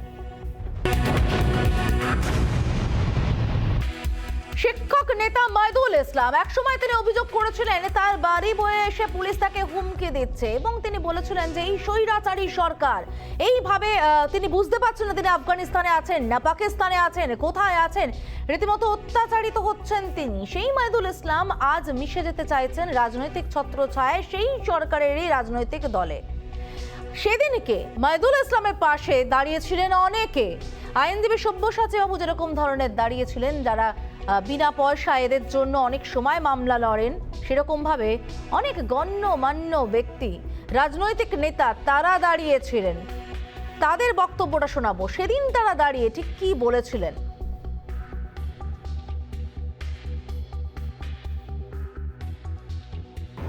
শিক্ষক নেতা মইদুল ইসলাম, একসময় তিনি অভিযোগ করেছিলেন তার বাড়ি বয়ে এসে পুলিশ তাকে হুমকি দিচ্ছে, এবং তিনি বলেছিলেন যে এই স্বৈরাচারী সরকার, এইভাবে তিনি বুঝতে পারছেন না তিনি আফগানিস্তানে আছেন না পাকিস্তানে আছেন, কোথায় আছেন, রীতিমতো অত্যাচারিত হচ্ছেন তিনি। সেই মইদুল ইসলাম আজ মিশে যেতে চাইছেন রাজনৈতিক ছত্রছায়ায় সেই সরকারেরই রাজনৈতিক দলে। সেদিনকে মইদুল ইসলামের পাশে দাঁড়িয়েছিলেন অনেকে, আইনজীবী সব্যসাচী বাবু যেরকম ধরনের দাঁড়িয়েছিলেন, যারা বিনা পয়সা এদের জন্য অনেক সময় মামলা লড়েন, সেরকম ভাবে অনেক গণ্যমান্য ব্যক্তি, রাজনৈতিক নেতা, তারা দাঁড়িয়েছিলেন। তাদের বক্তব্যটা শোনাবো, সেদিন তারা দাঁড়িয়ে ঠিক কি বলেছিলেন।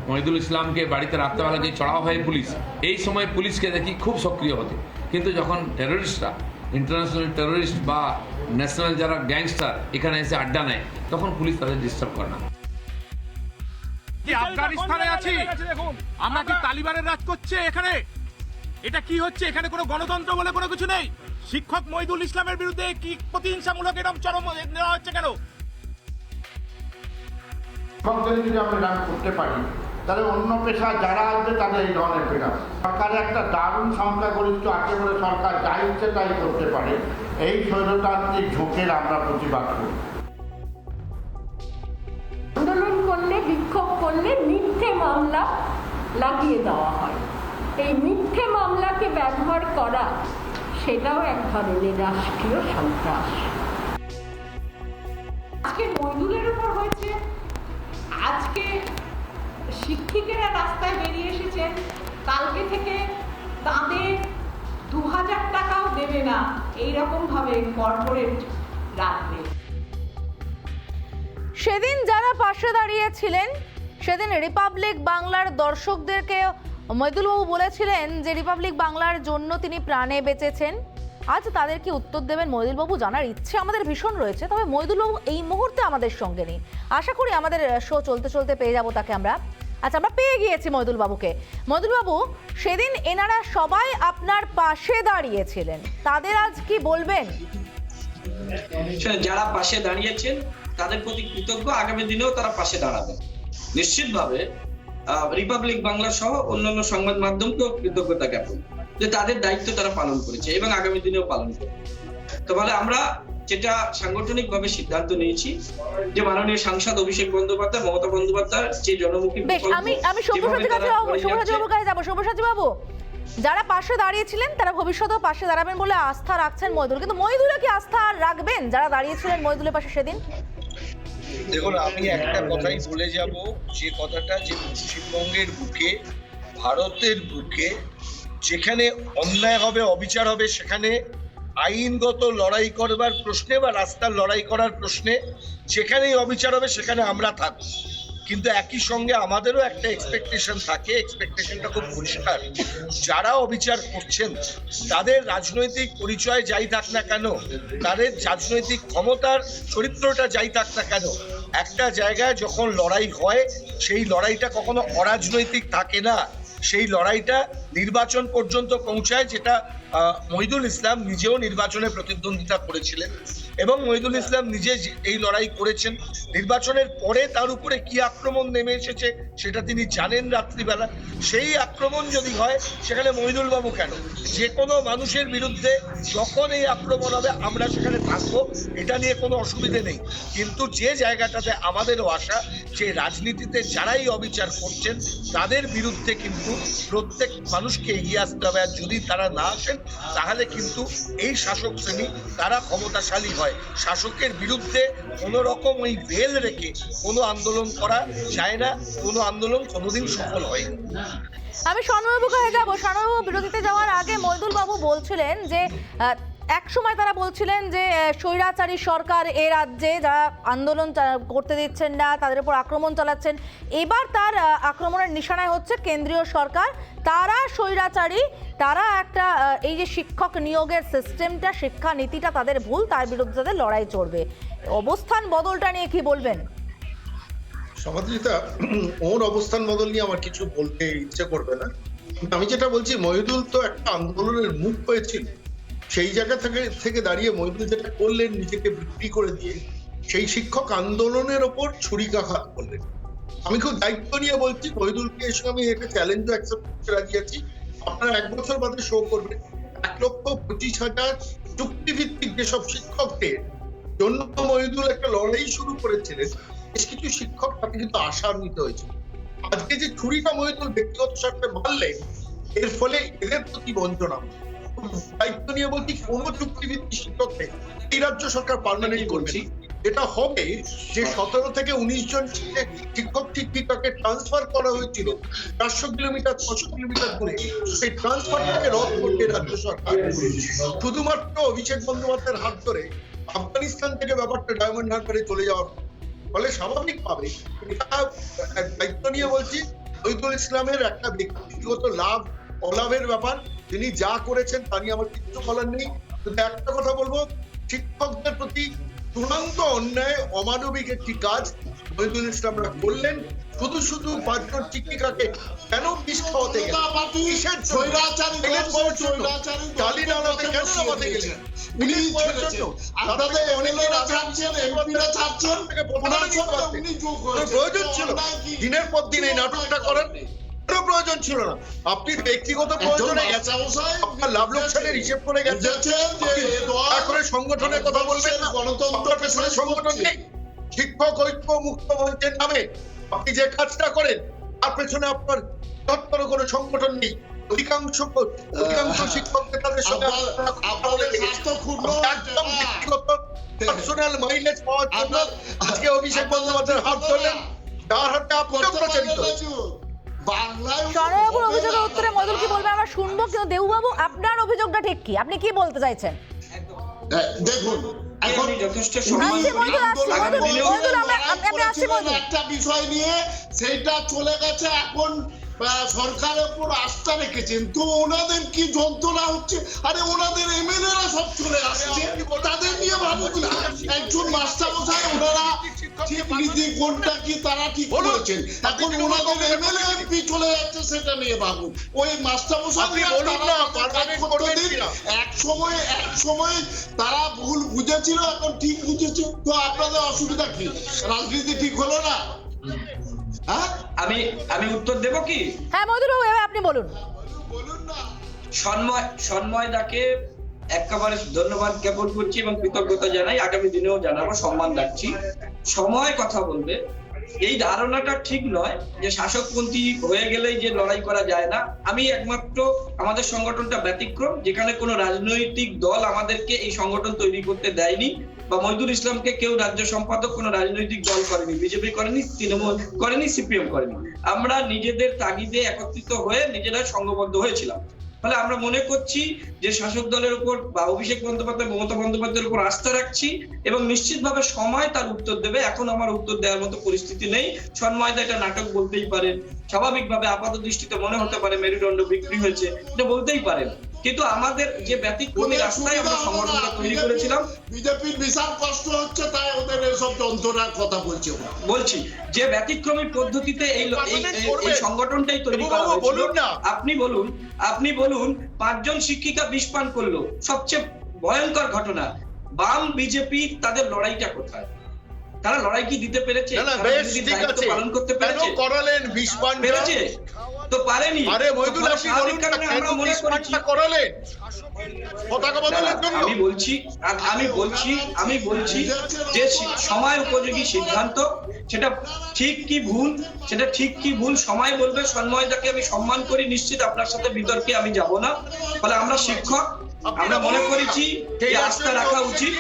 মহিদুল ইসলামকে বাড়িতে রাত্রেবেলা যে চড়াও হয় পুলিশ, এই সময় পুলিশকে দেখি খুব সক্রিয় হতে, কিন্তু যখন টেররিস্টরা, ইন্টারন্যাশনাল টেররিস্ট বা ন্যাশনাল যারা গ্যাংস্টার এখানে এসে আড্ডা নেয়, তখন পুলিশ তাদের ডিস্টার্ব করে না। কি আফগানিস্তানে আছি আমরা? কি তালিবানের রাজ করছে এখানে? এটা কি হচ্ছে? এখানে কোনো গণতন্ত্র বলে কোনো কিছু নেই। শিক্ষক মহিদুল ইসলামের বিরুদ্ধে কি প্রতিহিংসামূলক এরকম চরম নেওয়া হচ্ছে কেন? যদি আমরা রান করতে পারি, তাহলে অন্য পেশা যারা আসবে তাদের এই ধরনের পেশা। সরকারের একটা দারুণ সংখ্যাগরিষ্ঠ আছে বলে সরকার যা ইচ্ছে তাই করতে পারে, এই স্বৈরতান্ত্রিক ঝোঁকের আমরা প্রতিবাদ করি। আন্দোলন করলে, বিক্ষোভ করলে মিথ্যে মামলা লাগিয়ে দেওয়া হয়। এই মিথ্যে মামলাকে ব্যবহার করা, সেটাও এক ধরনের রাষ্ট্রীয় সন্ত্রাস। আজকে মইদুলের উপর হয়েছে, আজকে শিক্ষিকেরা রাস্তায় বেরিয়ে এসেছেন, কালকে থেকে তাদের 2000 টাকাও দেবে না, এইরকম ভাবে কর্পোরেট রাখবে। সেদিন যারা পাশে দাঁড়িয়েছিলেন, সেদিন রিপাবলিক বাংলার দর্শকদেরকে মইদুলবাবু বলেছিলেন যে রিপাবলিক বাংলার জন্য তিনি প্রাণে বেঁচেছেন। আজ তাদের কি উত্তর দেবেন মইদুলবাবু জানার ইচ্ছে আমাদের ভীষণ রয়েছে, তবে মইদুলবাবু এই মুহূর্তে আমাদের সঙ্গে নেই। আশা করি আমাদের শো চলতে চলতে পেয়ে যাবো তাকে আমরা। আচ্ছা, আমরা পেয়ে গিয়েছি মইদুলবাবুকে। মইদুলবাবু, সেদিন এনারা সবাই আপনার পাশে দাঁড়িয়েছিলেন, তাদের আজ কি বলবেন? যারা পাশে দাঁড়িয়েছেন তাদের প্রতি কৃতজ্ঞ, আগামী দিনেও তারা পাশে দাঁড়াবে। নিশ্চিতভাবে রিপাবলিক বাংলা সহ অন্যান্য সংবাদ মাধ্যমকেও কৃতজ্ঞতা জ্ঞাপন যে তাদের দায়িত্ব তারা পালন করেছে এবং আগামী দিনেও পালন করবে। তো বলে আমরা যেটা সাংগঠনিকভাবে সিদ্ধান্ত নিয়েছি যে মাননীয় সাংসদ অভিষেক বন্দ্যোপাধ্যায়, মমতা বন্দ্যোপাধ্যায় যে জনমুখী বেশ, আমি সব্যসাচী বাবুর কাছে যাবো। সব্যসাচী বাবু, যারা পাশে দাঁড়িয়েছিলেন তারা ভবিষ্যতেও পাশে দাঁড়াবেন বলে আস্থা রাখছেন মইদুল, কিন্তু মইদুলে কি আস্থা রাখবেন যারা দাঁড়িয়েছিলেন মইদুলের পাশে সেদিন? দেখুন, আমি একটা কথাই বলে যাব, যে কথাটা যে পশ্চিমবঙ্গের বুকে, ভারতের বুকে যেখানে অন্যায় হবে, অবিচার হবে, সেখানে আইনগত লড়াই করবার প্রশ্নে বা রাস্তার লড়াই করার প্রশ্নে যেখানেই অবিচার হবে সেখানে আমরা থাকবো। কিন্তু একই সঙ্গে আমাদেরও একটা এক্সপেকটেশন থাকে, এক্সপেকটেশনটা খুব পরিষ্কার, যারা অবিচার করছেন তাদের রাজনৈতিক পরিচয় যাই থাক না কেন, তাদের রাজনৈতিক ক্ষমতার চরিত্রটা যাই থাক না কেন, একটা জায়গায় যখন লড়াই হয় সেই লড়াইটা কখনো অরাজনৈতিক থাকে না, সেই লড়াইটা নির্বাচন পর্যন্ত পৌঁছায়, যেটা মহিদুল ইসলাম নিজেও নির্বাচনে প্রতিদ্বন্দ্বিতা করেছিলেন এবং মহিদুল ইসলাম নিজে এই লড়াই করেছেন। নির্বাচনের পরে তার উপরে কি আক্রমণ নেমে এসেছে সেটা তিনি জানেন রাত্রিবেলা। সেই আক্রমণ যদি হয় সেখানে মহিদুল বাবু কেন, যে কোনো মানুষের বিরুদ্ধে যখন এই আক্রমণ হবে আমরা সেখানে থাকবো, এটা নিয়ে কোনো অসুবিধে নেই। কিন্তু যে জায়গাটাতে আমাদেরও আশা, যে রাজনীতিতে যারাই অবিচার করছেন তাদের বিরুদ্ধে কিন্তু প্রত্যেক মানুষকে এগিয়ে আসতে হবে, আর যদি তারা না আসেন তাহলে কিন্তু এই শাসক শ্রেণী তারা ক্ষমতাশালী হয়। শাসকের বিরুদ্ধে কোনো রকম ওই ভেল রেখে কোনো আন্দোলন করা যায় না, কোনো আন্দোলন কোনোদিন সফল হয় না। আমি স্বর্ণবাবুর কাছে যাবো। স্বর্ণবাবু, বিরতিতে যাওয়ার আগে মইদুল বাবু বলছিলেন যে এক সময় তারা বলছিলেন যে স্বৈরাচারী সরকার এ রাজ্যে যারা আন্দোলন করতে দিচ্ছেন না, তাদের উপর আক্রমণ চালাচ্ছেন। এবার তার আক্রমণের নিশানায় হচ্ছে কেন্দ্রীয় সরকার, তারা স্বৈরাচারী, তারা একটা এই যে শিক্ষক নিয়োগের সিস্টেমটা, শিক্ষা নীতিটা তাদের ভুল, তার বিরুদ্ধে তাদের লড়াই চলবে। অবস্থান বদলটা নিয়ে কি বলবেন? সমাধিতা, ওর অবস্থান বদল নিয়ে আমার কিছু বলতে ইচ্ছে করবে না। আমি যেটা বলছি, মহিদুল তো একটা আন্দোলনের মুখ হয়েছিল, সেই জায়গা থেকে দাঁড়িয়ে মহিদুল যেটা করলেন, নিজেকে বিক্রি করে দিয়ে সেই শিক্ষক আন্দোলনের ওপর ছুরিকাঘাত করলেন। আমি খুব দায়িত্ব নিয়ে বলছি, মহিদুলকে এসে আমি একটা চ্যালেঞ্জও অ্যাকসেপ্ট করতে রাজি আছি। আপনারা 1 বছর বাদে শো করবেন 1,25,000 চুক্তিভিত্তিক যেসব শিক্ষকদের জন্য মহিদুল একটা লড়াই শুরু করেছিলেন, বেশ কিছু শিক্ষক তাকে কিন্তু আশান্বিত হয়েছে। আজকে যে ছুরিটা মহিদুল ব্যক্তিগত স্বার্থে মারলেন, এর ফলে এদের প্রতি বঞ্চনা। দায়িত্ব নিয়ে বলছি, কোন চুক্তিভিত্তিক শিক্ষককে এই রাজ্য সরকার পার্মানেন্ট করছে। এটা হবে যে 17 থেকে 19 জন শিক্ষক শিক্ষিকাকে ট্রান্সফার করা হয়েছিল 400 কিলোমিটার 600 কিলোমিটার দূরে, সেই ট্রান্সফারটাকে রদ করবে রাজ্য সরকার। শুধুমাত্র অভিষেক বন্দ্যোপাধ্যায়ের হাত ধরে আফগানিস্তান থেকে ব্যাপারটা ডায়মন্ড হারবারে চলে যাওয়ার ফলে স্বাভাবিকভাবে দায়িত্ব নিয়ে বলছি, মহিদুল ইসলামের একটা ব্যক্তিগত লাভ অলাভের ব্যাপার, তিনি যা করেছেন তা নিয়ে আমার কিছু বলার নেই। কিন্তু একটা কথা বলবো, শিক্ষকদের প্রতি চূড়ান্ত অন্যায়, অমানবিক একটি কাজ মহিদুল ইসলামরা করলেন। শুধু 5 জন শিক্ষিকাকে কেন বিষ খাওয়াতে গেলেন? প্রয়োজন ছিল দিনের পর দিন এই নাটকটা করার? প্রয়োজন ছিল না। আপনি ব্যক্তিগত প্রয়োজনে আপনার লাভ লোকসানের হিসেব করে গেছেন, করে সংগঠনের কথা বলবেন না। গণতন্ত্রের পেছনে সংগঠন নেই। শিক্ষক ঐক্য মুক্ত মঞ্চের নামে আপনি যে কাজটা করেন তার পেছনে আপনার বৃহত্তর কোনো সংগঠন নেই। অধিকাংশ শিক্ষকদের তাদের সঙ্গে একদম ব্যক্তিগত পার্সোনাল মাইলেজ পাওয়ার জন্য আজকে অভিষেক বন্দ্যোপাধ্যায়ের হাত ধরলেন, যার হাতে আপনিও প্রচারিত। স্বর্ণবাবুর অভিযোগের উত্তরে মইদুল কি বলবে আমরা শুনবো, কিন্তু দেউবাবু আপনার অভিযোগটা ঠিক কি? আপনি কি বলতে চাইছেন? দেখুন, এখন যথেষ্ট একটা বিষয় নিয়ে সেইটা চলে গেছে, এখন সরকারের উপর আস্থা রেখেছেন, তো ওনাদের কি যন্ত্রণা হচ্ছে? আরে ওনাদের এমএলএরা সব চলে আসছে, তাদের নিয়ে ভাবুক না। একজন মাস্টারমশাই, ওনারা ঠিক নীতি কোনটা কি তারা ঠিক করেছেন, এখন ওনাদের এমএলএ এমপি চলে যাচ্ছে, সেটা নিয়ে ভাবুক। ওই মাস্টারমশাই 100 এক সময় তারা ভুল বুঝেছিল, এখন ঠিক বুঝেছে, তো আপনাদের অসুবিধা কি? রাজনীতি ঠিক হলো না? হ্যাঁ, আমি উত্তর দেব কি? হ্যাঁ মইদুল বাবু, এবার আপনি বলুন। বলুন না। সন্ময় দাকে একেবারে ধন্যবাদ জ্ঞাপন করছি এবং কৃতজ্ঞতা জানাই, আগামী দিনেও জানাবো, সম্মান রাখছি। সময় কথা বলবে, এই ধারণাটা ঠিক নয় যে শাসকপন্থী হয়ে গেলেই যে লড়াই করা যায় না। আমি একমাত্র আমাদের সংগঠনটা ব্যতিক্রম, যেখানে কোনো রাজনৈতিক দল আমাদেরকে এই সংগঠন তৈরি করতে দেয়নি, বা মইদুল ইসলামকে কেউ রাজ্য সম্পাদক কোনো রাজনৈতিক দল করেনি, বিজেপি করেনি, তৃণমূল করেনি, সিপিএম করেনি। আমরা নিজেদের তাগিদে একত্রিত হয়ে নিজেরা সংঘবদ্ধ হয়েছিলাম। ফলে আমরা মনে করছি যে শাসক দলের উপর বা অভিষেক বন্দ্যোপাধ্যায়, মমতা বন্দ্যোপাধ্যায়ের উপর আস্থা রাখছি এবং নিশ্চিতভাবে সময় তার উত্তর দেবে। এখন আমার উত্তর দেওয়ার মতো পরিস্থিতি নেই। সন্ময়দা এটা নাটক বলতেই পারেন, স্বাভাবিকভাবে আপাত দৃষ্টিতে মনে হতে পারে মেরুদণ্ড বিক্রি হয়েছে, এটা বলতেই পারেন, কিন্তু আমাদের যে ব্যতিক্রমী রাস্তায় আমরা সংগঠনটা তৈরি করেছিলাম। বিজেপির বিশাল কষ্ট হচ্ছে, তাই ওদের এসব যন্ত্রণার কথা বলছি যে ব্যতিক্রমী পদ্ধতিতে এই সংগঠনটাই তৈরি করা হয়েছিল। আপনি বলুন 5 জন শিক্ষিকা বিষ পান করলো, সবচেয়ে ভয়ঙ্কর ঘটনা। বাম বিজেপি তাদের লড়াইটা কোথায়? তারা লড়াই কি দিতে পেরেছে? পালন করতে পেরেছে? পেরেছে তো পারেনি। আমরা মনে করছি আমি বলছি যে সময় উপযোগী সিদ্ধান্ত, সেটা ঠিক কি ভুল সময় বলবে। সন্ময়দাকে আমি সম্মান করি, নিশ্চিত আপনার সাথে বিতর্কে আমি যাব না। ফলে আমরা শিক্ষক, আমরা মনে করেছি যে আস্থা রাখা উচিত,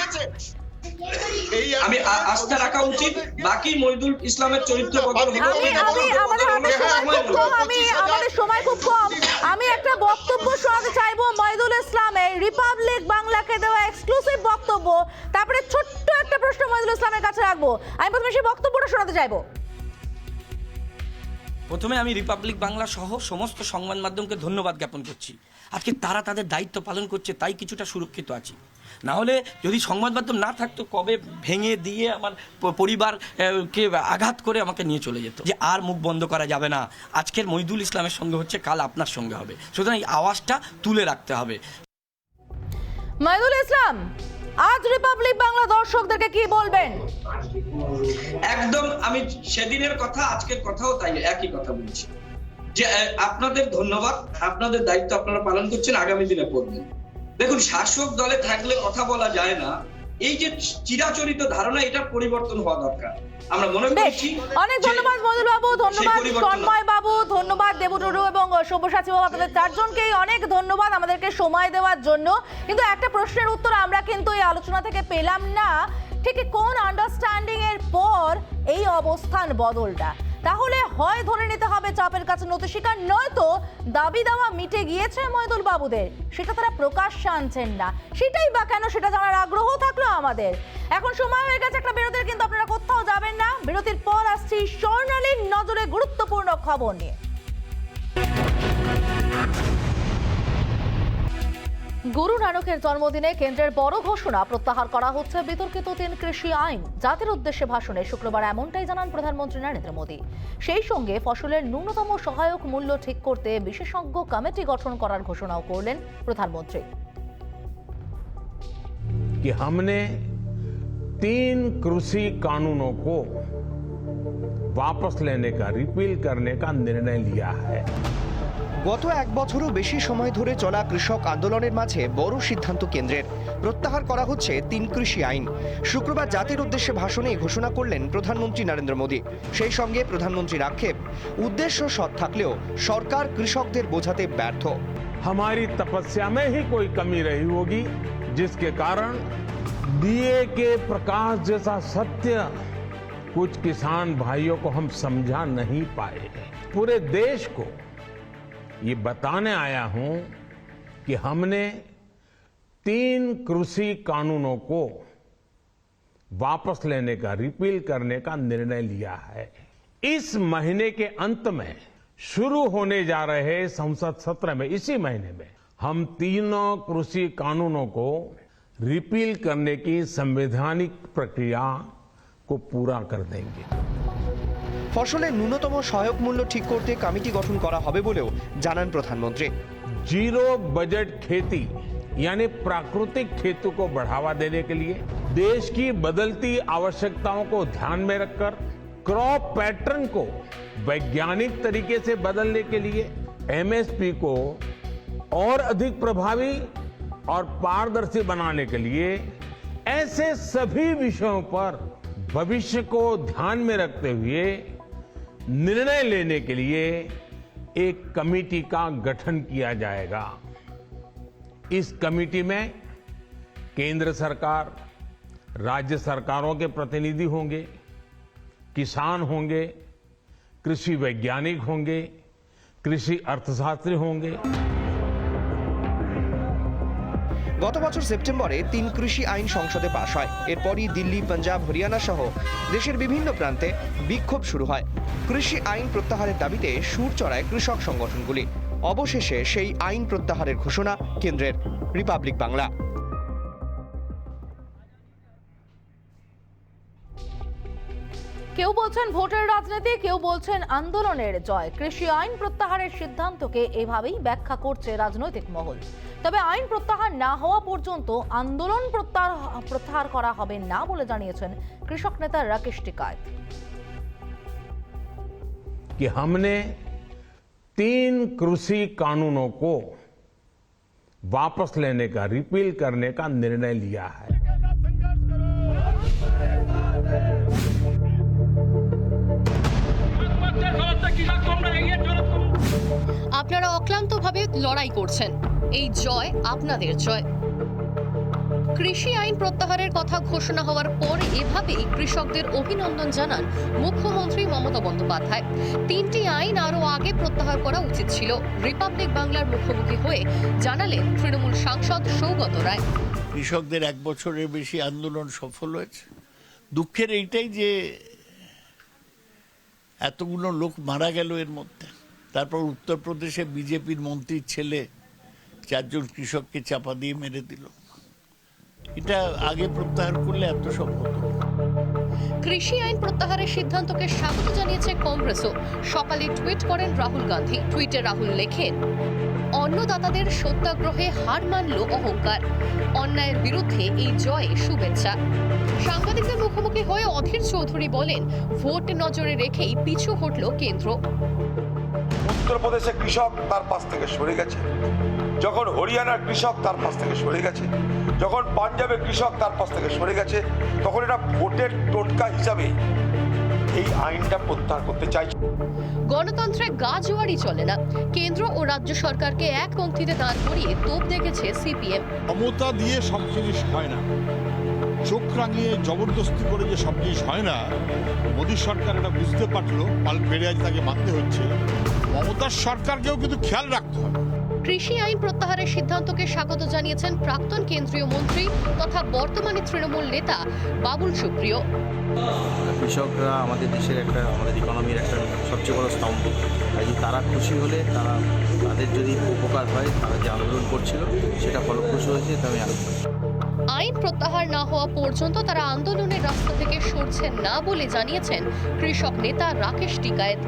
আস্থা রাখা উচিত। বাকি মইদুল ইসলামের চরিত্র বদল আমাদের সময় খুব কম। আমি একটা বক্তব্য শোনাতে চাইবো মইদুল ইসলামের, রিপাবলিক বাংলাকে দেওয়া এক্সক্লুসিভ বক্তব্য, তারপরে ছোট্ট একটা প্রশ্ন মইদুল ইসলামের কাছে রাখবো। আমি প্রথমে সেই বক্তব্যটা শোনাতে চাইবো। প্রথমে আমি রিপাবলিক বাংলা সহ সমস্ত সংবাদ মাধ্যমকে ধন্যবাদ জ্ঞাপন করছি। আজকে তারা তাদের দায়িত্ব পালন করছে, তাই কিছুটা সুরক্ষিত আছি। না হলে যদি সংবাদ মাধ্যম না থাকতো, কবে ভেঙে দিয়ে আমার পরিবারকে আঘাত করে আমাকে নিয়ে চলে যেত। যে আর মুখ বন্ধ করা যাবে না, আজকের মইদুল ইসলামের সঙ্গে হচ্ছে, কাল আপনার সঙ্গে হবে, সুতরাং এই আওয়াজটা তুলে রাখতে হবে। মইদুল ইসলাম, আজ রিপাবলিক বাংলা দর্শকদেরকে কি বলবেন? একদম আমি সেদিনের কথা, আজকের কথাও তাই একই কথা বলছি, যে আপনাদের ধন্যবাদ, আপনাদের দায়িত্ব আপনারা পালন করছেন, আগামী দিনে করবেন। দেখুন, শাসক দলে থাকলে কথা বলা যায় না, এই যে চিরাচরিত ধারণা, এটা পরিবর্তন হওয়া দরকার। আমরা মনে করছি। অনেক ধন্যবাদ মইদুল বাবু, ধন্যবাদ সন্ময় বাবু, ধন্যবাদ দেবটুডু এবং সব্যসাচী বাবু, আপনাদের চারজনকেই অনেক ধন্যবাদ আমাদেরকে সময় দেওয়ার জন্য। কিন্তু একটা প্রশ্নের উত্তর আমরা কিন্তু এই আলোচনা থেকে পেলাম না, ঠিক কোন আন্ডারস্ট্যান্ডিং এর পর এই অবস্থান বদলটা। তাহলে হয় ধরে নিতে হবে চাপের কাছে নতি স্বীকার, নয়তো দাবি দেওয়া মিটে গিয়েছে মইদুল বাবুদের, সেটা তারা প্রকাশ্যে আনছেন না। সেটাই বা কেন, সেটা জানার আগ্রহ থাকলো আমাদের। এখন সময় হয়ে গেছে একটা বিরতির, কিন্তু আপনারা কোথাও যাবেন না। বিরতির পর আসছি স্বর্ণালীর নজরে গুরুত্বপূর্ণ খবর নিয়ে। গুরু নানকের জন্মদিনে কেন্দ্রের বড় ঘোষণা, প্রত্যাহার করা হচ্ছে বিতর্কিত 3 কৃষি আইন। জাতির উদ্দেশ্যে ভাষণে শুক্রবার এমনটাই জানান প্রধানমন্ত্রী নরেন্দ্র মোদী। সেই সঙ্গে ফসলের ন্যূনতম সহায়ক মূল্য ঠিক করতে বিশেষজ্ঞ কমিটি গঠন করার ঘোষণাও করলেন প্রধানমন্ত্রী। कि हमने 3 कृषि कानूनों को वापस लेने का, रिपील करने का निर्णय लिया है। গত 1 বছরও বেশি সময় ধরে চলা কৃষক আন্দোলনের মাঝে বড় সিদ্ধান্ত কেন্দ্রের, প্রত্যাহার করা হচ্ছে 3 কৃষি আইন। শুক্রবার জাতির উদ্দেশ্যে ভাষণে ঘোষণা করলেন প্রধানমন্ত্রী নরেন্দ্র মোদী। সেই সঙ্গে প্রধানমন্ত্রীর আক্ষেপ, উদ্দেশ্য সৎ থাকলেও সরকার কৃষকদের বোঝাতে ব্যর্থ। हमारी तपस्या में ही कोई कमी रही होगी, जिसके कारण दिए के प्रकाश जैसा सत्य कुछ किसान भाइयों को हम समझा नहीं पाए। पूरे देश को ये बताने आया हूं कि हमने 3 कृषि कानूनों को वापस लेने का, रिपील करने का निर्णय लिया है। इस महीने के अंत में शुरू होने जा रहे संसद सत्र में, इसी महीने में, हम 3 कृषि कानूनों को रिपील करने की संवैधानिक प्रक्रिया को पूरा कर देंगे। ফসলের ন্যূনতম সহায়ক মূল্য ঠিক করতে কমিটি গঠন করা হবে বলেও জানান প্রধানমন্ত্রী। जीरो बजट खेती यानी प्राकृतिक खेती को बढ़ावा देने के लिए देश की बदलती आवश्यकताओं को ध्यान में रखकर क्रॉप पैटर्न को वैज्ञानिक तरीके से बदलने के लिए एमएसपी को और अधिक प्रभावी और पारदर्शी बनाने के लिए ऐसे सभी विषयों पर भविष्य को ध्यान में रखते हुए निर्णय लेने के लिए एक कमेटी का गठन किया जाएगा। इस कमेटी में केंद्र सरकार, राज्य सरकारों के प्रतिनिधि होंगे, किसान होंगे, कृषि वैज्ञानिक होंगे, कृषि अर्थशास्त्री होंगे। গত বছর সেপ্টেম্বরে 3 কৃষি আইন সংসদে পাশ হয়। এরপরই দিল্লি, পাঞ্জাব, হরিয়ানা সহ দেশের বিভিন্ন প্রান্তে বিক্ষোভ শুরু হয়। কৃষি আইন প্রত্যাহারের দাবিতে সুর চড়ায় কৃষক সংগঠনগুলি। অবশেষে সেই আইন প্রত্যাহারের ঘোষণা কেন্দ্রের। রিপাবলিক বাংলা। কেউ বলছেন ভোটের রাজনীতি, কেউ বলছেন আন্দোলনের জয়। কৃষি আইন প্রত্যাহারের সিদ্ধান্তকে এভাবেই ব্যাখ্যা করছে রাজনৈতিক মহল। তবে আইন প্রত্যাহার না হওয়া পর্যন্ত আন্দোলন প্রত্যাহার করা হবে না বলে জানিয়েছেন কৃষক নেতা রাকেশ টিকায়েত। कि हमने 3 कृषि कानूनों को वापस लेने का, रिपील करने का निर्णय लिया है। আপনারা অক্লান্তভাবে লড়াই করছেন, এই জয় আপনাদের জয়। কৃষি আইন প্রত্যাহারের কথা ঘোষণা হওয়ার পর এভাবেই কৃষকদের অভিনন্দন জানান মুখ্যমন্ত্রী মমতা বন্দ্যোপাধ্যায়। 3টি আইন আরও আগে প্রত্যাহার করা উচিত ছিল, রিপাবলিক বাংলার মুখোমুখি হয়ে জানালেন তৃণমূল সাংসদ সৌগত রায়। কৃষকদের 1 বছরের বেশি আন্দোলন সফল হয়েছে। দুঃখের এইটাই যে এতগুলো লোক মারা গেল এর মধ্যে। তারপর উত্তরপ্রদেশে বিজেপির মন্ত্রীর ছেলে 4 জন কৃষককে চাপা দিয়ে মেরে দিল। এটা আগে প্রত্যাহার করলে এত সব হতো। কৃষি আইন প্রত্যাহারের সিদ্ধান্তকে স্বাগত জানিয়েছে কংগ্রেসও। সকালে টুইট করেন রাহুল গান্ধী। টুইটে রাহুল লেখেন, অন্নদাতাদের সত্যাগ্রহে হার মানল অহংকার, অন্যায়ের বিরুদ্ধে এই জয়ে শুভেচ্ছা। সাংবাদিকদের মুখোমুখি হয়ে অধীর চৌধুরী বলেন, ভোট নজরে রেখেই পিছু হটল কেন্দ্র। উত্তরপ্রদেশে কৃষক তার পাশ থেকে সরে গেছে, যখন হরিয়ানার কৃষক তার পাশ থেকে সরে গেছে, যখন পাঞ্জাবের কৃষক তার পাশ থেকে সরে গেছে, তখন এটা ভোটের টোটকা হিসাবে এই আইনটা প্রত্যাহার করতে চাইছে। গণতন্ত্রে গা জোয়ারি চলে না। কেন্দ্র ও রাজ্য সরকারকে এক পংক্তিতে দাঁড় করিয়ে তোপ দেখেছে সিপিএম। ক্ষমতা দিয়ে সব জিনিস হয় না, চোখ রাঙিয়ে জবরদস্তি করে যে সব জিনিস হয় না। মোদী সরকার এটা বুঝতে পারলো, পাল পেরে আজ তাকে মানতে হচ্ছে। মমতার সরকারকেও কিন্তু খেয়াল রাখতে হবে। কৃষি আইন প্রত্যাহারের সিদ্ধান্তকে স্বাগত জানিয়েছেন প্রাক্তন কেন্দ্রীয় মন্ত্রী তথা বর্তমানে তৃণমূল নেতা বাবুল সুপ্রিয়। কৃষকরা আমাদের দেশের আমাদের ইকোনমির একটা সবচেয়ে বড় স্তম্ভ। তারা খুশি হলে, তাদের যদি উপকার হয়, তারা যে আন্দোলন করছিল সেটা ফলপ্রসূ হয়েছে, এটা আমি আনন্দ। আইন প্রত্যাহার না হওয়া পর্যন্ত তারা আন্দোলনের রাস্তা থেকে সরছেন না বলে জানিয়েছেন কৃষক নেতা রাকেশ টিকায়েত।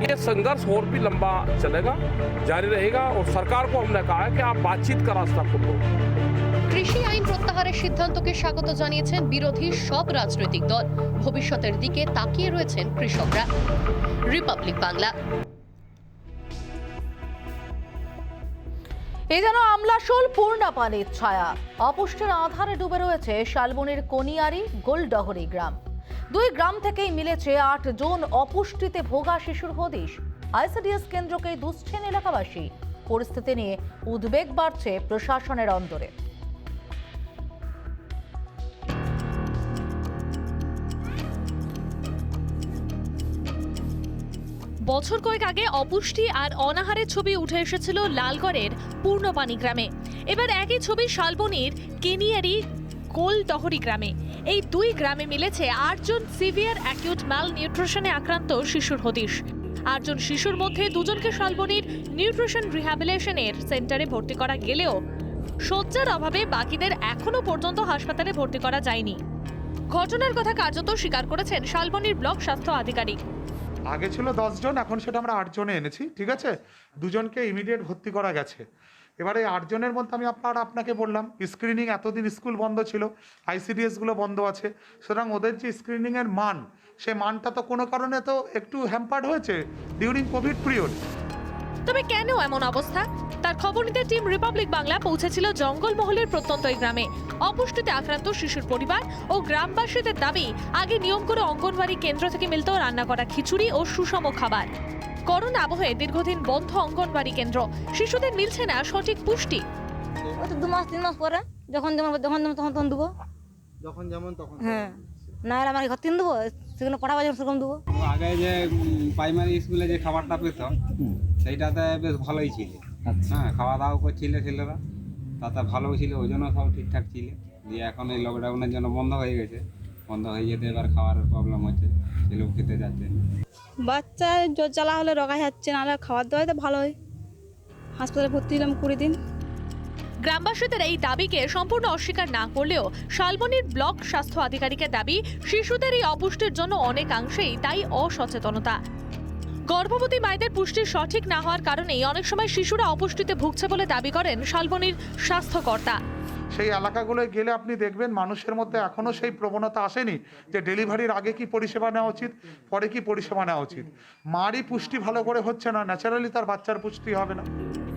ये संघर्ष और भी लंबा चलेगा, जारी रहेगा और सरकार को हमने कहा है कि आप बातचीत का रास्ता खोलो। কৃষি আইন প্রত্যাহারের সিদ্ধান্তকে স্বাগত জানিয়েছেন বিরোধী সব রাজনৈতিক দল। ভবিষ্যতের দিকে তাকিয়ে রয়েছেন কৃষকরা। রিপাবলিক বাংলা। এ যেন আমলাশোল পূর্ণা পানির ছায়া। অপুষ্টির আধারে ডুবে রয়েছে শালবনির কনিয়ারি গোলডহরি গ্রাম। 2 গ্রাম থেকেই মিলেছে 8 জন অপুষ্টিতে ভোগা শিশুর হদিশ। আইসিডিএস কেন্দ্রকেই দুষছেন এলাকাবাসী। পরিস্থিতি নিয়ে উদ্বেগ বাড়ছে প্রশাসনের অন্দরে। বছর কয়েক আগে অপুষ্টি আর অনাহারের ছবি উঠে এসেছিল লালগড়ের পূর্ণপানি গ্রামে। এবার একই ছবি শালবনির কেনিয়ারি গোলডহরি গ্রামে। এই 2 গ্রামে মিলেছে 8 জন সিভিয়ার অ্যাকিউট ম্যাল নিউট্রিশনে আক্রান্ত শিশুর হদিশ। 8 জন শিশুর মধ্যে 2 জনকে শালবনির নিউট্রিশন রিহ্যাবিলিটেশনের সেন্টারে ভর্তি করা গেলেও শয্যার অভাবে বাকিদের এখনো পর্যন্ত হাসপাতালে ভর্তি করা যায়নি। ঘটনার কথা কার্যত স্বীকার করেছেন শালবনির ব্লক স্বাস্থ্য আধিকারিক। আগে ছিল 10 জন, এখন সেটা আমরা 8 জনে এনেছি। ঠিক আছে, 2 জনকে ইমিডিয়েট ভর্তি করা গেছে, এবারে 8 জনের মধ্যে আমি আপনাকে বললাম স্ক্রিনিং, এতদিন স্কুল বন্ধ ছিল, ICDS গুলো বন্ধ আছে, সুতরাং ওদের যে স্ক্রিনিংয়ের মান, সে মানটা তো কোনো কারণে তো একটু হ্যাম্পার্ড হয়েছে ডিউরিং কোভিড পিরিয়ড। তবে কেন এমন অবস্থা? তার খবর নিতে টিম রিপাবলিক বাংলা পৌঁছেছিল জঙ্গলমহলের প্রত্যন্ত এই গ্রামে। অপুষ্টিতে আক্রান্ত শিশুর পরিবার ও গ্রামবাসীদের দাবি, আগে নিয়ম করে অঙ্গনওয়াড়ি কেন্দ্র থেকে মিলত রান্না করা খিচুড়ি ও সুষম খাবার। করোনা আবহে দীর্ঘদিন বন্ধ অঙ্গনওয়াড়ি কেন্দ্র, শিশুদের মিলছে না সঠিক পুষ্টি। 2 মাস 3 মাস পরে যখন তখন দেবো, যখন যেমন তখন। হ্যাঁ, না হলে আমার ঘর থেকে দেবো, সেগুলো পড়াবো সেরকম দেবো। আগে যে প্রাইমারি স্কুলে যে খাবারটা পেত সেইটাতে বেশ ভালোই ছিল। হ্যাঁ, খাওয়া দাওয়া করছিল ছেলেরা, তাতে ভালো ছিল, ওই জন্য সব ঠিকঠাক ছিল। দিয়ে এখন এই লকডাউনের জন্য বন্ধ হয়ে গেছে, বন্ধ হয়ে যেতে এবার খাওয়ার প্রবলেম হচ্ছে, ছেলেও খেতে যাচ্ছে। বাচ্চা জ্বর জ্বালা হলে রোগা যাচ্ছে, নাহলে খাবার দাওয়াই তো ভালো হয়। হাসপাতালে ভর্তি হলাম 20 দিন। গ্রামবাসীদের এই দাবিকে সম্পূর্ণ অস্বীকার না করলেও শালবনীর ব্লক স্বাস্থ্য আধিকারিকের দাবি, শিশুদের এই অপুষ্টির জন্য অনেকাংশেই তাই অসচেতনতা। গর্ভবতী মায়েদের পুষ্টি সঠিক না হওয়ার কারণেই অনেক সময় শিশুরা অপুষ্টিতে ভুগছে বলে দাবি করেন শালবনীর স্বাস্থ্যকর্তা। সেই এলাকাগুলোয় গেলে আপনি দেখবেন মানুষের মধ্যে এখনো সেই প্রবণতা আসেনি যে ডেলিভারির আগে কি পরিষেবা নেওয়া উচিত, পরে কি পরিষেবা নেওয়া উচিত। মারই পুষ্টি ভালো করে হচ্ছে না, ন্যাচারালি তার বাচ্চার পুষ্টি হবে না।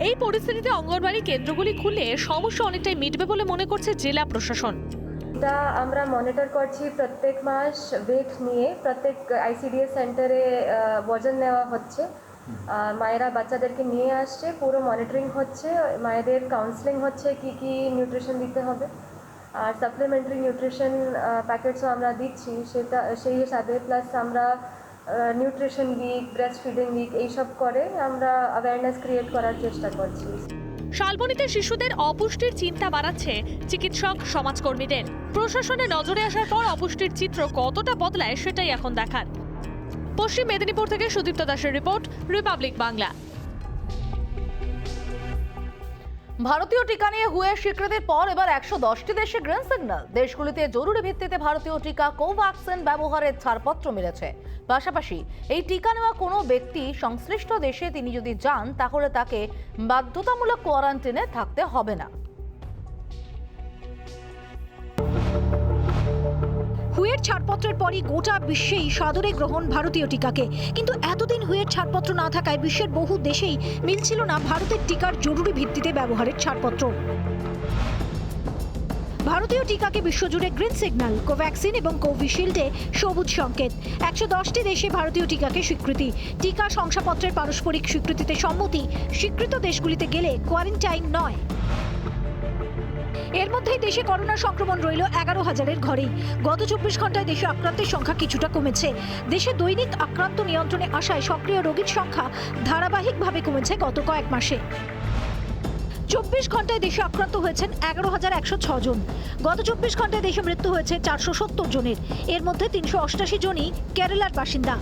এই পরিস্থিতিতে অঙ্গনওয়াড়ি কেন্দ্রগুলি খুললে সমস্যা অনেকটাই মিটবে বলে মনে করছে জেলা প্রশাসন। এটা আমরা মনিটর করছি, প্রত্যেক মাস ওয়েট নিয়ে প্রত্যেক ICDS সেন্টারে ওজন নেওয়া হচ্ছে, মায়েরা বাচ্চাদেরকে নিয়ে আসছে, পুরো মনিটরিং হচ্ছে, মায়েদের কাউন্সেলিং হচ্ছে কি কি নিউট্রিশন দিতে হবে, আর সাপ্লিমেন্টারি নিউট্রিশন প্যাকেটসও আমরা দিচ্ছি সেটা সেই হিসাবে। প্লাস আমরা nutrition week, breastfeeding week এইসব করে আমরা অ্যাওয়ারনেস ক্রিয়েট করার চেষ্টা করছি। শালবনীতে শিশুদের অপুষ্টির চিন্তা বাড়াচ্ছে চিকিৎসক সমাজকর্মীদের। প্রশাসনে নজরে আসার পর অপুষ্টির চিত্র কতটা বদলায় সেটাই এখন দেখার। পশ্চিম মেদিনীপুর থেকে সুদীপ্ত দাসের রিপোর্ট, রিপাবলিক বাংলা। ভারতীয় টিকা নিয়ে হুয়ের স্বীকৃতির পর এবার 110টি দেশে গ্রিন সিগন্যাল। দেশগুলিতে জরুরি ভিত্তিতে ভারতীয় টিকা কোভ্যাক্সিন ব্যবহারের ছাড়পত্র মিলেছে। পাশাপাশি এই টিকা নেওয়া কোনো ব্যক্তি সংশ্লিষ্ট দেশে তিনি যদি যান তাহলে তাকে বাধ্যতামূলক কোয়ারেন্টাইনে থাকতে হবে না। হুয়ের ছাড়পত্রের পরই গোটা বিশ্বেই সাদরে গ্রহণ ভারতীয় টিকাকে। কিন্তু এতদিন হুয়ের ছাড়পত্র না থাকায় বিশ্বের বহু দেশেই মিলছিল না ভারতের টিকার জরুরি ভিত্তিতে ব্যবহারের ছাড়পত্র। ভারতীয় টিকাকে বিশ্বজুড়ে গ্রিন সিগন্যাল, কোভ্যাক্সিন এবং কোভিশিল্ডে সবুজ সংকেত। 110টি দেশে ভারতীয় টিকাকে স্বীকৃতি। টিকা শংসাপত্রের পারস্পরিক স্বীকৃতিতে সম্মতি। স্বীকৃত দেশগুলিতে গেলে কোয়ারেন্টাইন নয়। এর মধ্যেই দেশে করোনা সংক্রমণ রইল 11,000-এর ঘরেই। গত 24 ঘন্টায় দেশে আক্রান্তের সংখ্যা কিছুটা কমেছে। দেশে দৈনিক আক্রান্ত নিয়ন্ত্রণে আসায় সক্রিয় রোগীর সংখ্যা ধারাবাহিকভাবে কমেছে গত কয়েক মাসে। 24 ঘন্টায় দেশে আক্রান্ত হয়েছেন 11,106 জন। গত 24 ঘন্টায় দেশে মৃত্যু হয়েছে 470 জনের। এর মধ্যে 388 জনই কেরালার বাসিন্দা।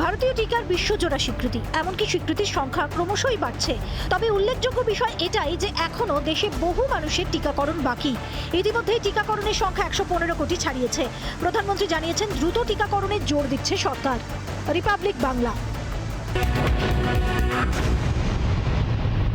ভারতীয় টিকার বিশ্বজোড়া স্বীকৃতি, এমনকি স্বীকৃতির সংখ্যা ক্রমশই বাড়ছে। তবে উল্লেখযোগ্য বিষয় এটাই যে এখনও দেশে বহু মানুষের টিকাকরণ বাকি। ইতিমধ্যেই টিকাকরণের সংখ্যা 115 কোটি ছাড়িয়েছে। প্রধানমন্ত্রী জানিয়েছেন দ্রুত টিকাকরণে জোর দিচ্ছে সরকার। রিপাবলিক বাংলা।